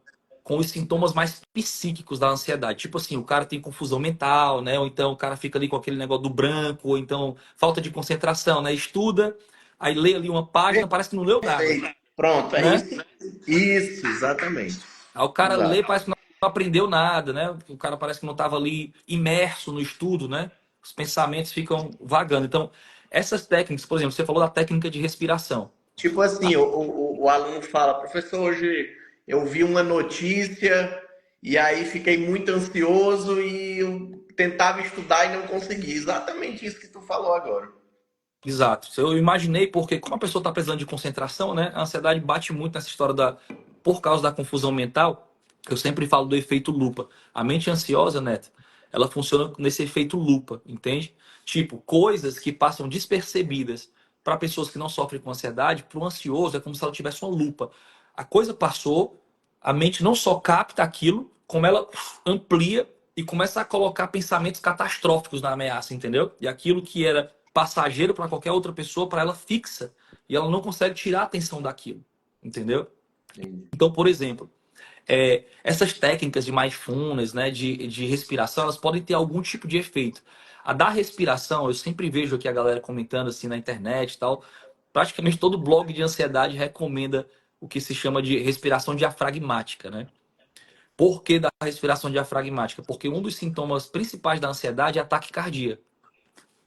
os sintomas mais psíquicos da ansiedade. Tipo assim, o cara tem confusão mental, né? Ou então o cara fica ali com aquele negócio do branco, ou então falta de concentração, né? Estuda, aí lê ali uma página, parece que não leu nada, Perfeito. Pronto, é né? isso. Isso, exatamente. Aí o cara lê, Exato. parece que não aprendeu nada, né? O cara parece que não estava ali imerso no estudo, né? Os pensamentos ficam vagando. Então, essas técnicas, por exemplo, você falou da técnica de respiração. Tipo assim, o aluno fala, professor, hoje eu vi uma notícia e aí fiquei muito ansioso e eu tentava estudar e não consegui. Exatamente isso que tu falou agora. Exato. Eu imaginei porque, como a pessoa está precisando de concentração, né? A ansiedade bate muito nessa história por causa da confusão mental. Eu sempre falo do efeito lupa. A mente ansiosa, Neto, ela funciona nesse efeito lupa, entende? Tipo, coisas que passam despercebidas para pessoas que não sofrem com ansiedade, para o ansioso é como se ela tivesse uma lupa. A coisa passou, a mente não só capta aquilo, como ela amplia e começa a colocar pensamentos catastróficos na ameaça, entendeu? E aquilo que era passageiro para qualquer outra pessoa, para ela fixa. E ela não consegue tirar a atenção daquilo, entendeu? Entendi. Então, por exemplo, essas técnicas de mindfulness, né, de respiração, elas podem ter algum tipo de efeito. A da respiração, eu sempre vejo aqui a galera comentando assim na internet e tal, praticamente todo blog de ansiedade recomenda o que se chama de respiração diafragmática, né? Por que da respiração diafragmática? Porque um dos sintomas principais da ansiedade é ataque cardíaco.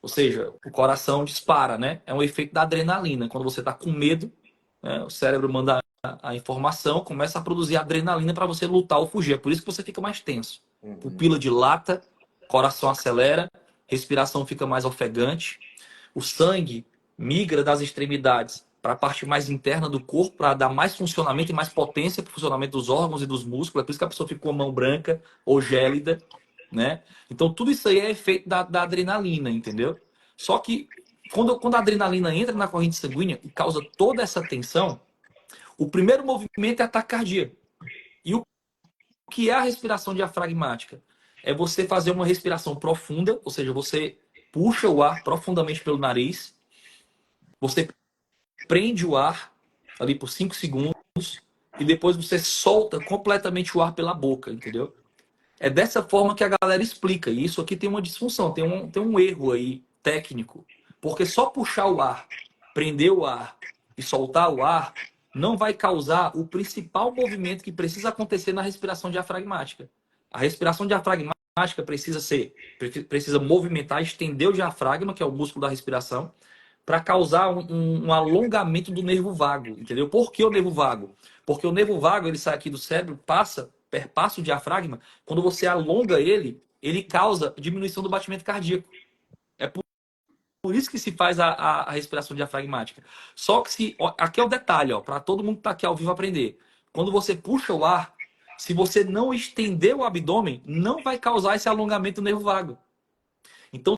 Ou seja, o coração dispara, né? É um efeito da adrenalina. Quando você está com medo, né, o cérebro manda a informação, começa a produzir adrenalina para você lutar ou fugir. É por isso que você fica mais tenso. Uhum. Pupila dilata, coração acelera, respiração fica mais ofegante. O sangue migra das extremidades para a parte mais interna do corpo para dar mais funcionamento e mais potência para o funcionamento dos órgãos e dos músculos. É por isso que a pessoa fica com a mão branca ou gélida, né? Então tudo isso aí é efeito da adrenalina, entendeu? Só que quando a adrenalina entra na corrente sanguínea e causa toda essa tensão, o primeiro movimento é ataque cardíaco. E o que é a respiração diafragmática? É você fazer uma respiração profunda, ou seja, você puxa o ar profundamente pelo nariz, você prende o ar ali por 5 segundos e depois você solta completamente o ar pela boca, entendeu? É dessa forma que a galera explica. E isso aqui tem uma disfunção, tem um erro aí técnico. Porque só puxar o ar, prender o ar e soltar o ar não vai causar o principal movimento que precisa acontecer na respiração diafragmática. A respiração diafragmática precisa movimentar, estender o diafragma, que é o músculo da respiração, para causar um alongamento do nervo vago, entendeu? Por que o nervo vago? Porque o nervo vago, ele sai aqui do cérebro, perpassa o diafragma, quando você alonga ele, ele causa diminuição do batimento cardíaco. É por isso que se faz a respiração diafragmática. Só que aqui é o detalhe, ó, para todo mundo que está aqui ao vivo aprender. Quando você puxa o ar, se você não estender o abdômen, não vai causar esse alongamento do nervo vago. Então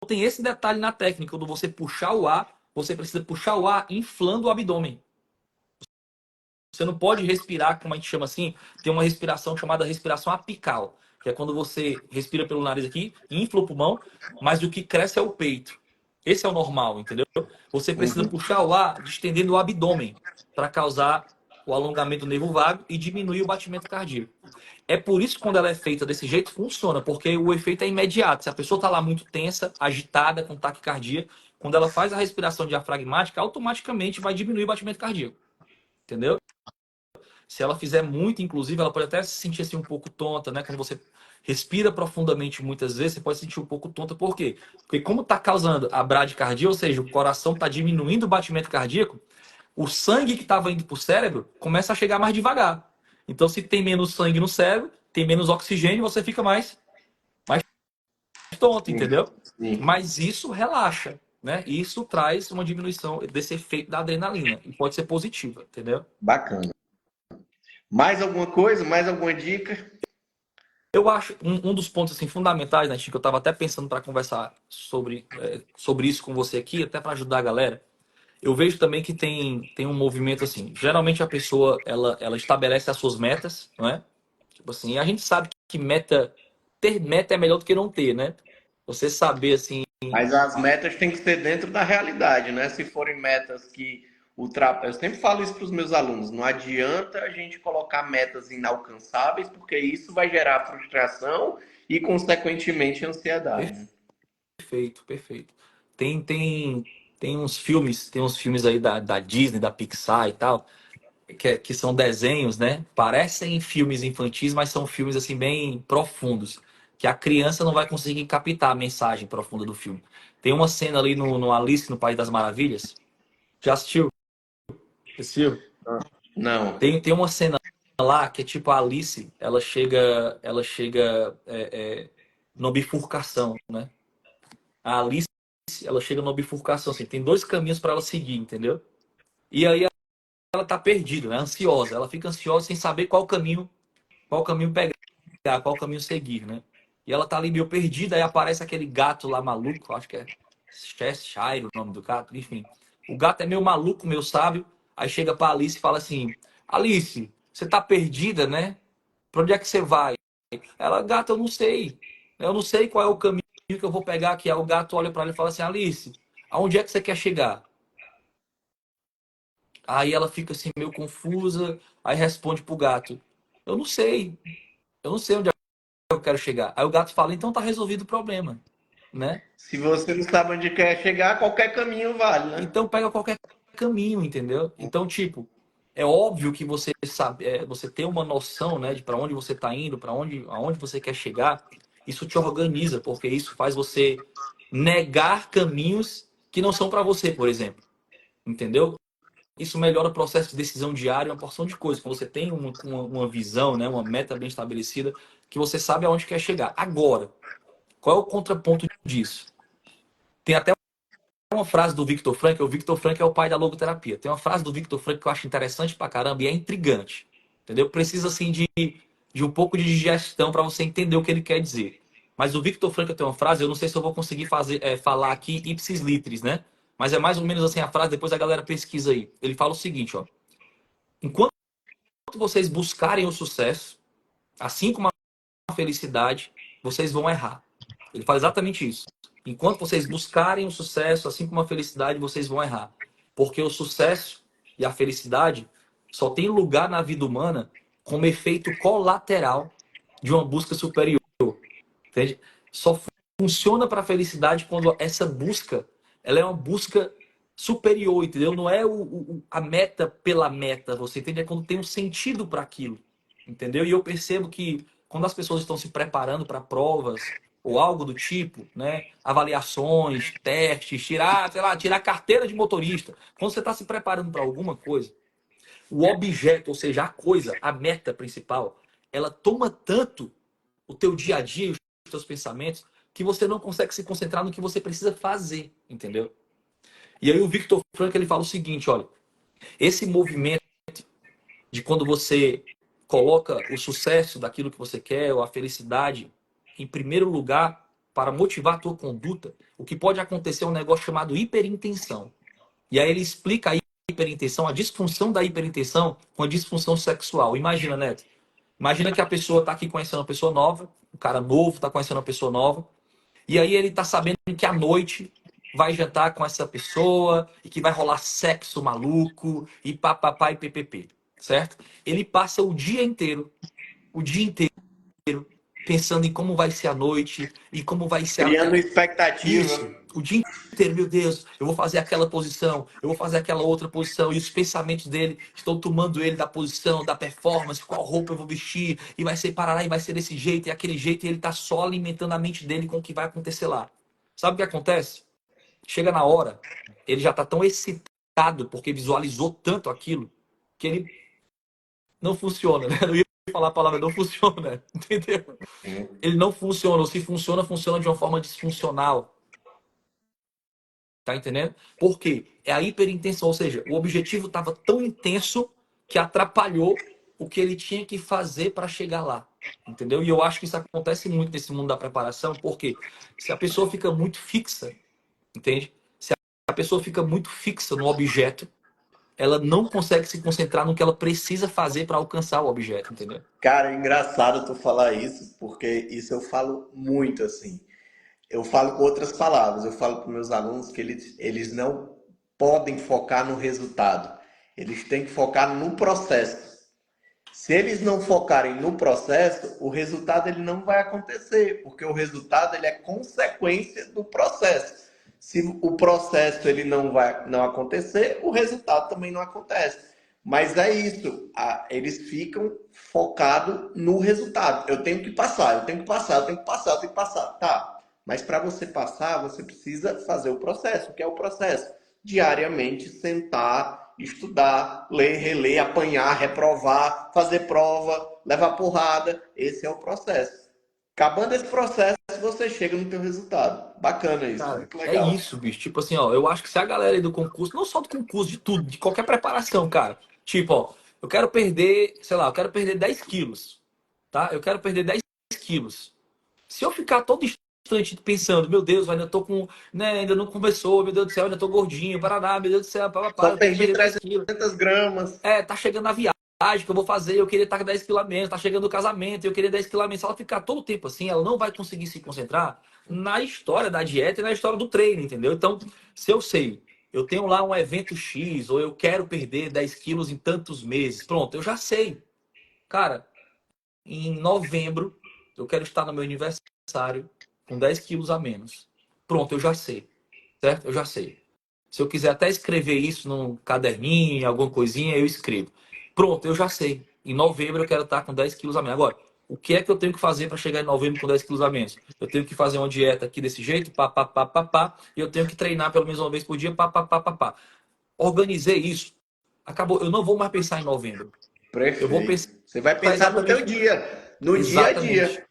tem esse detalhe na técnica, quando você puxar o ar, você precisa puxar o ar inflando o abdômen. Você não pode respirar, como a gente chama assim, tem uma respiração chamada respiração apical, que é quando você respira pelo nariz aqui, infla o pulmão, mas o que cresce é o peito. Esse é o normal, entendeu? Você precisa Uhum. puxar o ar distendendo o abdômen para causar o alongamento do nervo vago e diminuir o batimento cardíaco. É por isso que quando ela é feita desse jeito, funciona, porque o efeito é imediato. Se a pessoa está lá muito tensa, agitada, com taquicardia, quando ela faz a respiração diafragmática, automaticamente vai diminuir o batimento cardíaco. Entendeu? Se ela fizer muito, inclusive, ela pode até se sentir assim um pouco tonta, né? Quando você respira profundamente muitas vezes, você pode se sentir um pouco tonta. Por quê? Porque como está causando a bradicardia, ou seja, o coração está diminuindo o batimento cardíaco, o sangue que estava indo para o cérebro começa a chegar mais devagar. Então, se tem menos sangue no cérebro, tem menos oxigênio, você fica mais tonto, Sim, entendeu? sim. Mas isso relaxa, né? Isso traz uma diminuição desse efeito da adrenalina e pode ser positiva, entendeu? Bacana. Mais alguma coisa? Mais alguma dica? Eu acho um dos pontos assim, fundamentais, né, Chico, que eu estava até pensando para conversar sobre isso com você aqui, até para ajudar a galera. Eu vejo também que tem um movimento assim. Geralmente a pessoa ela estabelece as suas metas, não é? Tipo assim, e a gente sabe que ter meta é melhor do que não ter, né? Você saber assim, Mas as metas têm que ser dentro da realidade, né? Se forem metas que ultrapassam. Eu sempre falo isso para os meus alunos: não adianta a gente colocar metas inalcançáveis, porque isso vai gerar frustração e, consequentemente, ansiedade. perfeito, perfeito. Tem tem tem uns filmes aí da Disney, da Pixar e tal, que são desenhos, né? Parecem filmes infantis, mas são filmes assim bem profundos, que a criança não vai conseguir captar a mensagem profunda do filme. Tem uma cena ali no Alice no País das Maravilhas. Já assistiu? Assistiu? Não. Tem uma cena lá que é tipo a Alice, ela chega numa bifurcação, né? A Alice, ela chega numa bifurcação, assim, tem dois caminhos para ela seguir, entendeu? E aí ela tá perdida, né? Ansiosa. Ela fica ansiosa sem saber qual caminho pegar, qual caminho seguir, né? E ela tá ali meio perdida, aí aparece aquele gato lá maluco, acho que é Cheshire o nome do gato, enfim. O gato é meio maluco, meio sábio, aí chega pra Alice e fala assim: Alice, Você tá perdida, né? Pra onde é que você vai? Ela, gato, eu não sei. Eu não sei qual é o caminho que eu vou pegar aqui. Aí o gato olha pra ela e fala assim, Alice, aonde é que você quer chegar? Aí ela fica assim meio confusa, aí responde pro gato, eu não sei. Eu não sei onde é que eu quero chegar. Aí o gato fala, então tá resolvido o problema, né? Se você não sabe onde quer chegar, qualquer caminho vale, né? Então pega qualquer caminho, entendeu? Então, tipo, é óbvio que você sabe, você tem uma noção, né, de para onde você está indo, para onde, aonde você quer chegar. Isso te organiza, porque isso faz você negar caminhos que não são para você, por exemplo, entendeu? Isso melhora o processo de decisão diária, uma porção de coisas. Quando você tem uma visão, né, uma meta bem estabelecida, que você sabe aonde quer chegar. Agora, qual é o contraponto disso? Tem até uma frase do Viktor Frankl, o Viktor Frankl é o pai da logoterapia. Tem uma frase do Viktor Frankl que eu acho interessante pra caramba e é intrigante. Entendeu? Precisa assim de um pouco de digestão para você entender o que ele quer dizer. Mas o Viktor Frankl tem uma frase, eu não sei se eu vou conseguir falar aqui ipsis litteris, né? Mas é mais ou menos assim a frase, depois a galera pesquisa aí. Ele fala o seguinte, ó: enquanto vocês buscarem o sucesso, assim como a felicidade, vocês vão errar. Ele fala exatamente isso. Enquanto vocês buscarem o sucesso, assim como a felicidade, vocês vão errar. Porque o sucesso e a felicidade só tem lugar na vida humana como efeito colateral de uma busca superior. Entende? Só funciona para a felicidade quando essa busca, ela é uma busca superior, entendeu? Não é a meta pela meta, você entende? É quando tem um sentido para aquilo, entendeu? E eu percebo que quando as pessoas estão se preparando para provas ou algo do tipo, né? Avaliações, testes, tirar, sei lá, tirar carteira de motorista. Quando você está se preparando para alguma coisa, o objeto, ou seja, a coisa, a meta principal, ela toma tanto o teu dia a dia e os teus pensamentos que você não consegue se concentrar no que você precisa fazer, entendeu? E aí o Viktor Frankl ele fala o seguinte, olha, esse movimento de quando você coloca o sucesso daquilo que você quer ou a felicidade em primeiro lugar para motivar a tua conduta, o que pode acontecer é um negócio chamado hiperintenção. E aí ele explica a hiperintenção, a disfunção da hiperintenção com a disfunção sexual. Imagina, Neto. Imagina que a pessoa está aqui conhecendo uma pessoa nova, um cara novo está conhecendo uma pessoa nova, e aí ele está sabendo que à noite vai jantar com essa pessoa e que vai rolar sexo maluco e papapá e ppp, certo? Ele passa o dia inteiro pensando em como vai ser a noite e como vai ser Criando expectativa. isso, o dia inteiro, meu Deus, eu vou fazer aquela posição, eu vou fazer aquela outra posição, e os pensamentos dele estão tomando ele da posição, da performance, qual roupa eu vou vestir, e vai ser parará, e vai ser desse jeito, e aquele jeito, e ele tá só alimentando a mente dele com o que vai acontecer lá. Sabe o que acontece? Chega na hora, ele já tá tão excitado, porque visualizou tanto aquilo, que ele não funciona, né? Eu não ia falar a palavra não funciona, entendeu? Ele não funciona, ou se funciona, funciona de uma forma disfuncional. Tá entendendo? Por quê? É a hiperintenção, ou seja, o objetivo estava tão intenso que atrapalhou o que ele tinha que fazer para chegar lá. Entendeu? E eu acho que isso acontece muito nesse mundo da preparação, porque se a pessoa fica muito fixa, entende? Se a pessoa fica muito fixa no objeto, ela não consegue se concentrar no que ela precisa fazer para alcançar o objeto, entendeu? Cara, é engraçado tu falar isso, porque isso eu falo muito assim. Eu falo com outras palavras, eu falo para meus alunos que eles não podem focar no resultado, eles têm que focar no processo. Se eles não focarem no processo, o resultado ele não vai acontecer, porque o resultado ele é consequência do processo. Se o processo ele não acontecer, o resultado também não acontece. Mas é isso, eles ficam focados no resultado. Eu tenho que passar, eu tenho que passar, eu tenho que passar, eu tenho que passar. Tá, mas para você passar, você precisa fazer o processo. O que é o processo? Diariamente sentar, estudar, ler, reler, apanhar, reprovar, fazer prova, levar porrada. Esse é o processo. Acabando esse processo, você chega no teu resultado. Bacana isso, Cara, muito é legal. isso, bicho. Tipo assim, ó, eu acho que se a galera aí do concurso, não só do concurso, de tudo, de qualquer preparação, cara. Tipo, ó, eu quero perder, sei lá, eu quero perder 10 quilos, tá? Eu quero perder 10 quilos. Se eu ficar todo instante pensando, meu Deus, ainda tô com, né, ainda não conversou, meu Deus do céu, ainda tô gordinho, paraná, meu Deus do céu, papapá, Só eu tenho que perdi perder 10 quilos. 300 gramas. É, tá chegando a viagem. que eu vou fazer, eu queria estar com 10 quilos a menos, tá chegando o casamento, eu queria 10 quilos a menos. Se ela ficar todo o tempo assim, ela não vai conseguir se concentrar na história da dieta e na história do treino, entendeu? Então, se eu sei, eu tenho lá um evento X, ou eu quero perder 10 quilos em tantos meses, pronto, eu já sei. Cara, em novembro, eu quero estar no meu aniversário com 10 quilos a menos. Pronto, eu já sei, certo? Eu já sei. Se eu quiser até escrever isso num caderninho, em alguma coisinha, eu escrevo. Pronto, eu já sei. Em novembro eu quero estar com 10 quilos a menos. Agora, o que é que eu tenho que fazer para chegar em novembro com 10 quilos a menos? Eu tenho que fazer uma dieta aqui desse jeito, pá, pá, pá, pá, pá, e eu tenho que treinar pelo menos uma vez por dia, pá, pá, pá, pá, pá. Organizei isso. Acabou. Eu não vou mais pensar em novembro. Eu vou Perfeito. pensar Você vai pensar no teu exatamente. dia, no dia a Exatamente. dia.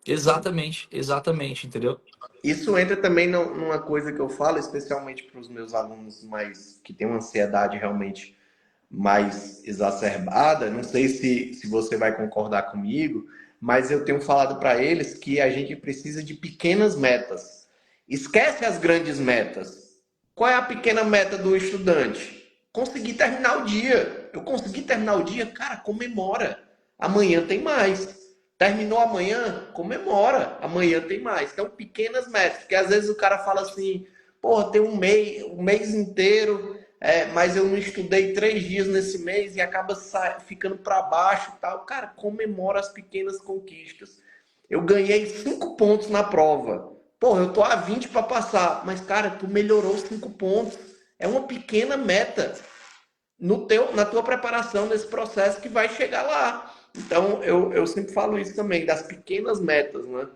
Exatamente. Exatamente, entendeu? Isso entra também numa coisa que eu falo, especialmente para os meus alunos mais que têm uma ansiedade realmente mais exacerbada. Não sei se você vai concordar comigo, mas eu tenho falado para eles que a gente precisa de pequenas metas. Esquece as grandes metas. Qual é a pequena meta do estudante? Conseguir terminar o dia. Eu consegui terminar o dia, cara, comemora. Amanhã tem mais. Terminou amanhã, comemora. Amanhã tem mais. Então, pequenas metas. Porque às vezes o cara fala assim, porra, tem um mês inteiro, mas eu não estudei 3 dias nesse mês e acaba ficando para baixo e tal. Cara, comemora as pequenas conquistas. Eu ganhei 5 pontos na prova. Porra, eu tô a 20 para passar. Mas, cara, tu melhorou 5 pontos. É uma pequena meta na tua preparação nesse processo que vai chegar lá. Então, eu sempre falo isso também, das pequenas metas, né?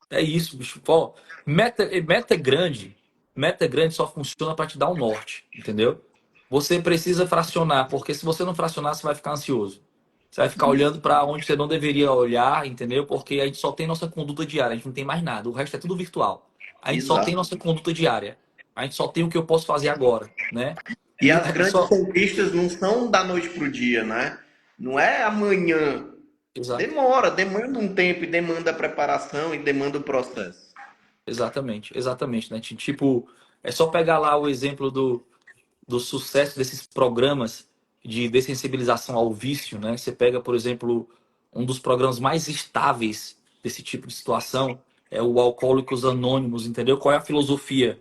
É isso, bicho. Pô, meta grande só funciona para te dar um norte, entendeu? Você precisa fracionar, porque se você não fracionar, você vai ficar ansioso. Você vai ficar Isso. olhando para onde você não deveria olhar, entendeu? Porque a gente só tem nossa conduta diária, a gente não tem mais nada. O resto é tudo virtual. A gente só tem Exato. nossa conduta diária. A gente só tem o que eu posso fazer agora, né? E E as a gente grandes só. conquistas não são da noite para o dia, né? Não é amanhã. Exato. Demanda um tempo e demanda preparação e demanda o processo. Exatamente, exatamente, né? Tipo, é só pegar lá o exemplo do sucesso desses programas de dessensibilização ao vício, né? Você pega, por exemplo, um dos programas mais estáveis desse tipo de situação é o Alcoólicos Anônimos, entendeu? Qual é a filosofia?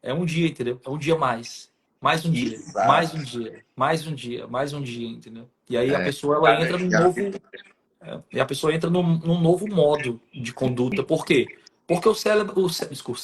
É um dia, entendeu? É um dia mais. Mais um dia, mais um Exato. dia, mais um dia, mais um dia, entendeu? E aí a É, pessoa ela entra num cada dia. novo e a pessoa entra num novo modo de conduta. Por quê? Porque desculpa,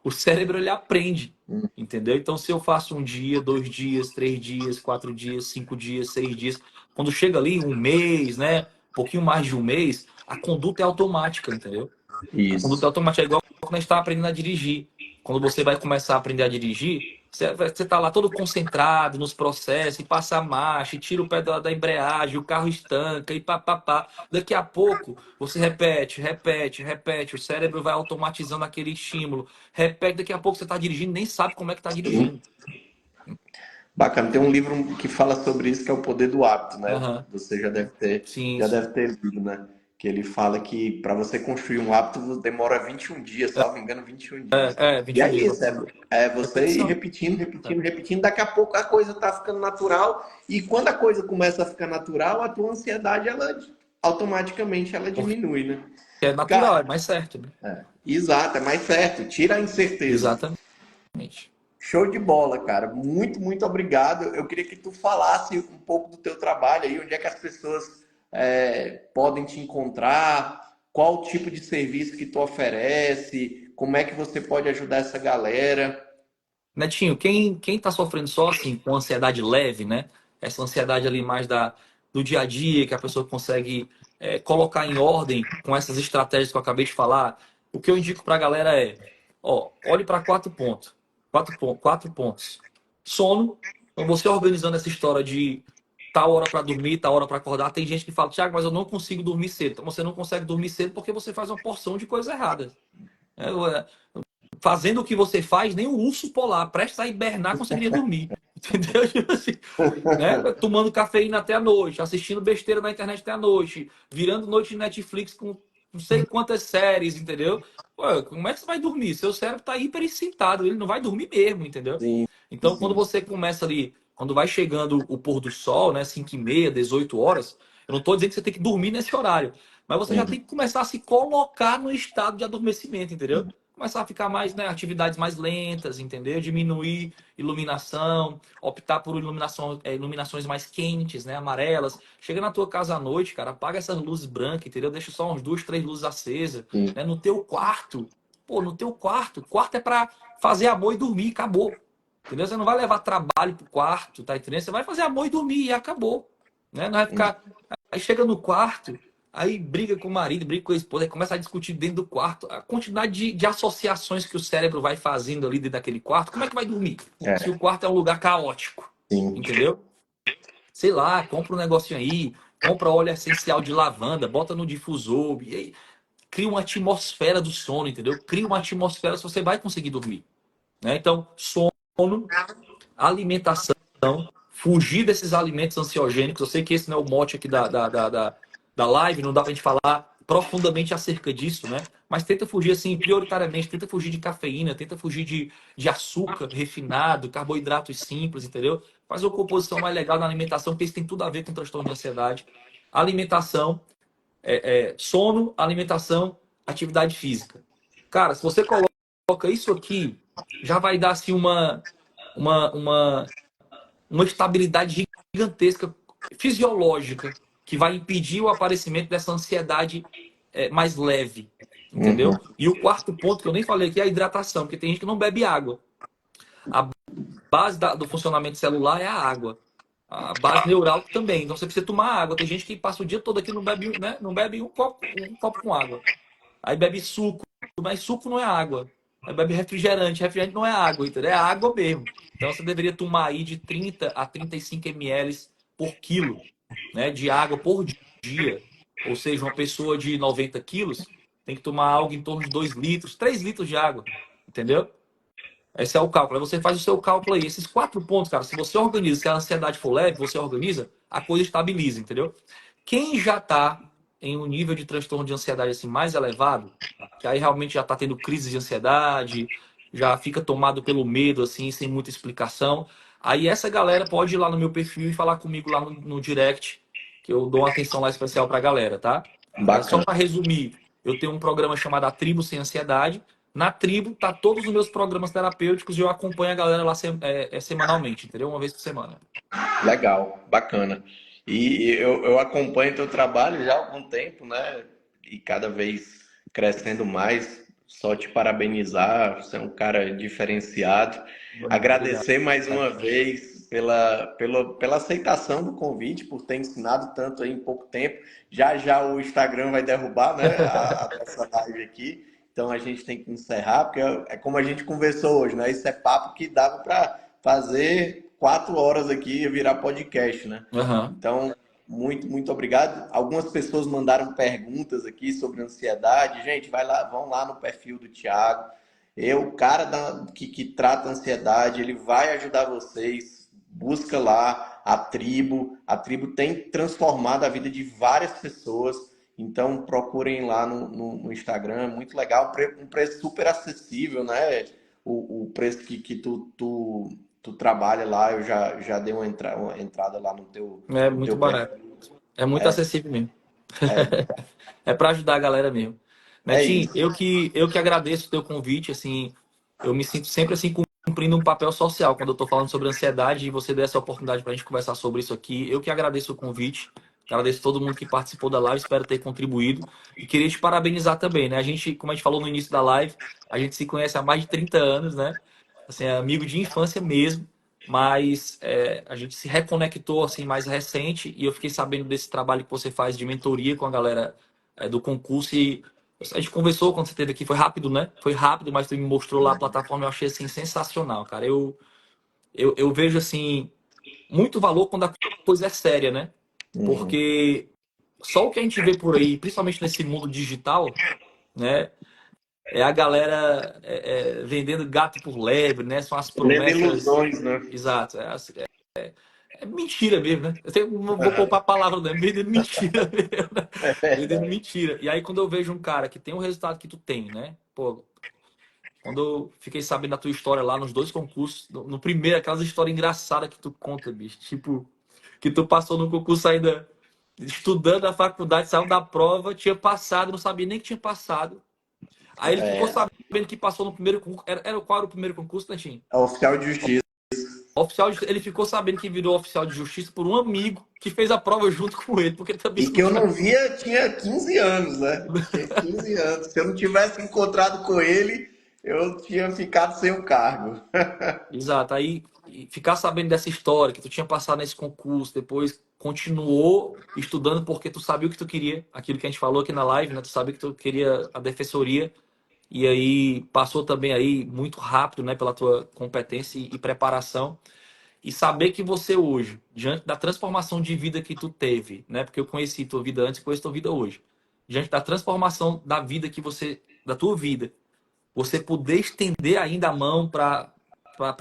o cérebro ele aprende, entendeu? Então, se eu faço um dia, 2 dias, 3 dias, 4 dias, 5 dias, 6 dias, quando chega ali um mês, né? Um pouquinho mais de um mês, a conduta é automática, entendeu? A conduta Isso. automática é igual quando a gente está aprendendo a dirigir. Quando você vai começar a aprender a dirigir, você está lá todo concentrado nos processos, e passa a marcha, e tira o pé da embreagem, o carro estanca, e papapá. Daqui a pouco, você repete, repete, repete, o cérebro vai automatizando aquele estímulo. Repete, daqui a pouco você está dirigindo, nem sabe como é que está dirigindo. Bacana. Tem um livro que fala sobre isso, que é o Poder do Hábito, né? Aham. Você Sim, já sim. deve ter lido, né? Que ele fala que para você construir um hábito demora 21 dias, salvo engano, 21 dias. E 21 é dias. isso, é você ir Repetição. repetindo, repetindo, repetindo. Daqui a pouco a coisa tá ficando natural. E quando a coisa começa a ficar natural, a tua ansiedade, ela automaticamente ela Porque diminui, né? é natural, Cara, é mais certo, né? exato, é mais certo. Tira a incerteza. Exatamente. Show de bola, cara. Muito, muito obrigado. Eu queria que tu falasse um pouco do teu trabalho aí, onde é que as pessoas podem te encontrar, qual o tipo de serviço que tu oferece, como é que você pode ajudar essa galera. Netinho, quem tá sofrendo só assim, com ansiedade leve, né? Essa ansiedade ali mais do dia a dia, que a pessoa consegue colocar em ordem com essas estratégias que eu acabei de falar, o que eu indico pra galera é, ó, olhe para 4 pontos. 4 pontos. Sono, então você organizando essa história de tal hora para dormir, tal hora para acordar. Tem gente que fala, Thiago, mas eu não consigo dormir cedo. Então você não consegue dormir cedo porque você faz uma porção de coisas erradas. É, fazendo o que você faz, nem o urso polar, prestes a hibernar, conseguiria dormir. Entendeu? Tipo assim, né? Tomando cafeína até a noite, assistindo besteira na internet até a noite, virando noite de Netflix com não sei quantas séries, entendeu? Pô, como é que você vai dormir? Seu cérebro tá hiper excitado, ele não vai dormir mesmo, entendeu? Sim, Então, quando sim. você começa ali. quando vai chegando o pôr do sol, né, 5h30, 18 horas, eu não estou dizendo que você tem que dormir nesse horário, mas você já Uhum. tem que começar a se colocar no estado de adormecimento, entendeu? Começar a ficar mais, né, atividades mais lentas, entendeu? Diminuir iluminação, optar por iluminações mais quentes, né, amarelas. Chega na tua casa à noite, cara, apaga essas luzes brancas, entendeu? Deixa só uns 2, 3 luzes acesas, Sim. né, no teu quarto. Pô, no teu quarto. Quarto é pra fazer amor e dormir, acabou. Entendeu? Você não vai levar trabalho pro quarto, tá entendendo? Você vai fazer amor e dormir e acabou. Né? Não vai Uhum. ficar. Aí chega no quarto, aí briga com o marido, briga com a esposa, aí começa a discutir dentro do quarto. A quantidade de associações que o cérebro vai fazendo ali dentro daquele quarto, como é que vai dormir? Se o É, quarto é um lugar caótico. sim. Entendeu? Sei lá, compra um negocinho aí, compra óleo essencial de lavanda, bota no difusor, e aí cria uma atmosfera do sono, entendeu? Cria uma atmosfera se você vai conseguir dormir. Né? Então, sono, alimentação, fugir desses alimentos ansiogênicos. Eu sei que esse não é o mote aqui da live, não dá pra gente falar profundamente acerca disso, né? Mas tenta fugir, assim, prioritariamente, tenta fugir de cafeína, tenta fugir de açúcar refinado, carboidratos simples, entendeu? Faz uma composição mais legal na alimentação, porque isso tem tudo a ver com transtorno de ansiedade. Alimentação, sono, alimentação, atividade física. Cara, se você coloca isso aqui, já vai dar assim uma, uma, uma estabilidade gigantesca fisiológica que vai impedir o aparecimento dessa ansiedade mais leve, Uhum. entendeu? E o quarto ponto que eu nem falei aqui é a hidratação, porque tem gente que não bebe água. A base do funcionamento celular é a água. A base neural também. Então você precisa tomar água. Tem gente que passa o dia todo aqui e não bebe, né? Não bebe um copo com água. Aí bebe suco, mas suco não é água. Aí bebe refrigerante, refrigerante não é água, entendeu? É água mesmo. Então você deveria tomar aí de 30 a 35 ml por quilo, né, de água por dia. Ou seja, uma pessoa de 90 quilos tem que tomar algo em torno de 2 litros, 3 litros de água, entendeu? Esse é o cálculo. Aí você faz o seu cálculo aí. Esses 4 pontos, cara, se você organiza, se a ansiedade for leve, você organiza, a coisa estabiliza, entendeu? Quem já está em um nível de transtorno de ansiedade assim mais elevado, que aí realmente já está tendo crise de ansiedade, já fica tomado pelo medo assim, sem muita explicação, aí essa galera pode ir lá no meu perfil e falar comigo lá no direct, que eu dou uma atenção lá especial para a galera, tá? Só Bacana. para resumir, eu tenho um programa chamado A Tribo Sem Ansiedade. Na Tribo tá todos os meus programas terapêuticos e eu acompanho a galera lá semanalmente, entendeu? Uma vez por semana. Legal, bacana. E eu acompanho teu trabalho já há algum tempo, né? E cada vez crescendo mais. Só te parabenizar, você é um cara diferenciado. Obrigado. Agradecer mais uma vez pela aceitação do convite, por ter ensinado tanto aí em pouco tempo. Já já o Instagram vai derrubar, né, a nossa live aqui. Então a gente tem que encerrar, porque é como a gente conversou hoje, né? Isso é papo que dava para fazer 4 horas aqui e virar podcast, né? Aham. Então, muito, muito obrigado. Algumas pessoas mandaram perguntas aqui sobre ansiedade. Gente, vai lá, vão lá no perfil do Thiago. O cara que trata ansiedade, ele vai ajudar vocês. Busca lá a tribo. A tribo tem transformado a vida de várias pessoas. Então, procurem lá no Instagram. É muito legal. Um preço super acessível, né? O preço que tu trabalha lá, eu já dei uma entrada lá É no muito teu barato. perfil. É muito acessível mesmo. É, É para ajudar a galera mesmo. é Netinho, isso. eu que agradeço o teu convite, assim, eu me sinto sempre assim cumprindo um papel social quando eu tô falando sobre ansiedade e você deu essa oportunidade pra gente conversar sobre isso aqui. Eu que agradeço o convite, agradeço todo mundo que participou da live, espero ter contribuído e queria te parabenizar também, né? A gente, como a gente falou no início da live, a gente se conhece há mais de 30 anos, né? Assim, é amigo de infância mesmo, mas a gente se reconectou assim mais recente e eu fiquei sabendo desse trabalho que você faz de mentoria com a galera do concurso e a gente conversou quando você esteve aqui, foi rápido, né? Foi rápido, mas tu me mostrou lá a plataforma, eu achei assim sensacional, cara. Eu vejo assim muito valor quando a coisa é séria, né? Uhum. Porque só o que a gente vê por aí, principalmente nesse mundo digital, né? É a galera vendendo gato por lebre, né? São as Vendendo promessas. ilusões, né? Exato. É mentira mesmo, né? Não vou poupar a palavra, né? Vendendo mentira mesmo, né? É Vendendo verdade. mentira. E aí, quando eu vejo um cara que tem o resultado que tu tem, né? Pô, Quando eu fiquei sabendo da tua história lá nos dois concursos, no primeiro, aquelas histórias engraçadas que tu conta, bicho. Tipo, que tu passou no concurso ainda estudando na faculdade, saiu da prova, tinha passado, não sabia nem que tinha passado. Aí ele ficou É, sabendo que passou no primeiro concurso. Qual era o primeiro concurso, Netinho? é oficial de justiça. Ele ficou sabendo que virou oficial de justiça por um amigo que fez a prova junto com ele, porque também E não que eu tinha. não via tinha 15 anos, né? Tinha 15 anos. Se eu não tivesse encontrado com ele, eu tinha ficado sem o cargo. Exato. Aí e ficar sabendo dessa história, que tu tinha passado nesse concurso, depois continuou estudando porque tu sabia o que tu queria, aquilo que a gente falou aqui na live, né? Tu sabia que tu queria a defensoria. E aí passou também aí muito rápido, né, pela tua competência e preparação. E saber que você hoje, diante da transformação de vida que tu teve, né, porque eu conheci tua vida antes e conheço tua vida hoje, diante da transformação da vida que você, da tua vida, você poder estender ainda a mão para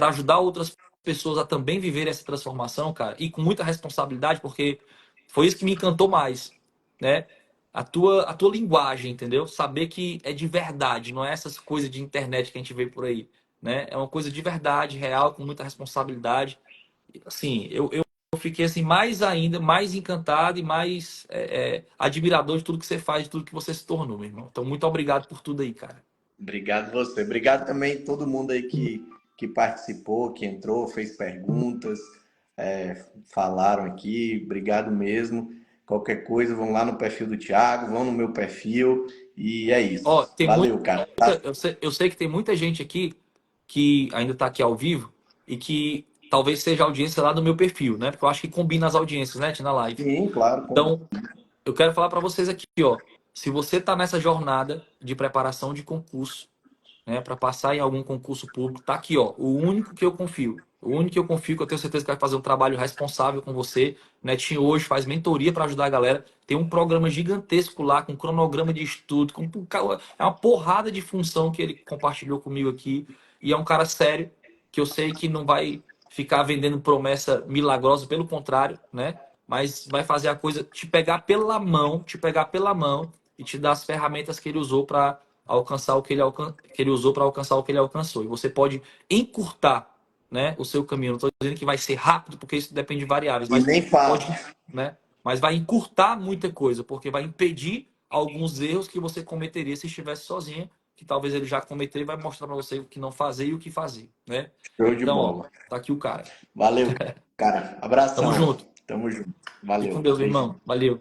ajudar outras pessoas a também viver essa transformação, cara, e com muita responsabilidade, porque foi isso que me encantou mais, né? A tua linguagem, entendeu? Saber que é de verdade, não é essas coisas de internet que a gente vê por aí, né? É uma coisa de verdade, real, com muita responsabilidade. Assim, eu fiquei assim mais ainda, mais encantado e mais admirador de tudo que você faz, de tudo que você se tornou, meu irmão. Então, muito obrigado por tudo aí, cara. Obrigado você. Obrigado também todo mundo aí que participou, que entrou, fez perguntas, falaram aqui. Obrigado mesmo. Qualquer coisa, vão lá no perfil do Thiago, vão no meu perfil. E é Ó, isso. tem muita. Valeu, cara. Eu sei que tem muita gente aqui que ainda está aqui ao vivo e que talvez seja audiência lá do meu perfil, né? Porque eu acho que combina as audiências, né, na live. Sim, claro. Então, eu quero falar para vocês aqui, ó. Se você está nessa jornada de preparação de concurso, né, para passar em algum concurso público, tá aqui, ó, o único que eu confio. O único que eu confio, que eu tenho certeza que vai fazer um trabalho responsável com você. O Netinho hoje faz mentoria para ajudar a galera. Tem um programa gigantesco lá, com cronograma de estudo, é uma porrada de função que ele compartilhou comigo aqui. E é um cara sério, que eu sei que não vai ficar vendendo promessa milagrosa, pelo contrário, né? Mas vai fazer a coisa te pegar pela mão e te dar as ferramentas que ele usou para alcançar o que ele usou para alcançar o que ele alcançou. E você pode encurtar, né, o seu caminho. Não estou dizendo que vai ser rápido, porque isso depende de variáveis, E mas nem fácil. pode, né? Mas vai encurtar muita coisa, porque vai impedir alguns erros que você cometeria se estivesse sozinha, que talvez ele já cometeu e vai mostrar para você o que não fazer e o que fazer, né? Show de Então, ó, bola. tá aqui o cara. Valeu, cara. Tamo Abração. junto. Tamo junto. Fique com Valeu. Deus, meu Beijão. irmão. Valeu.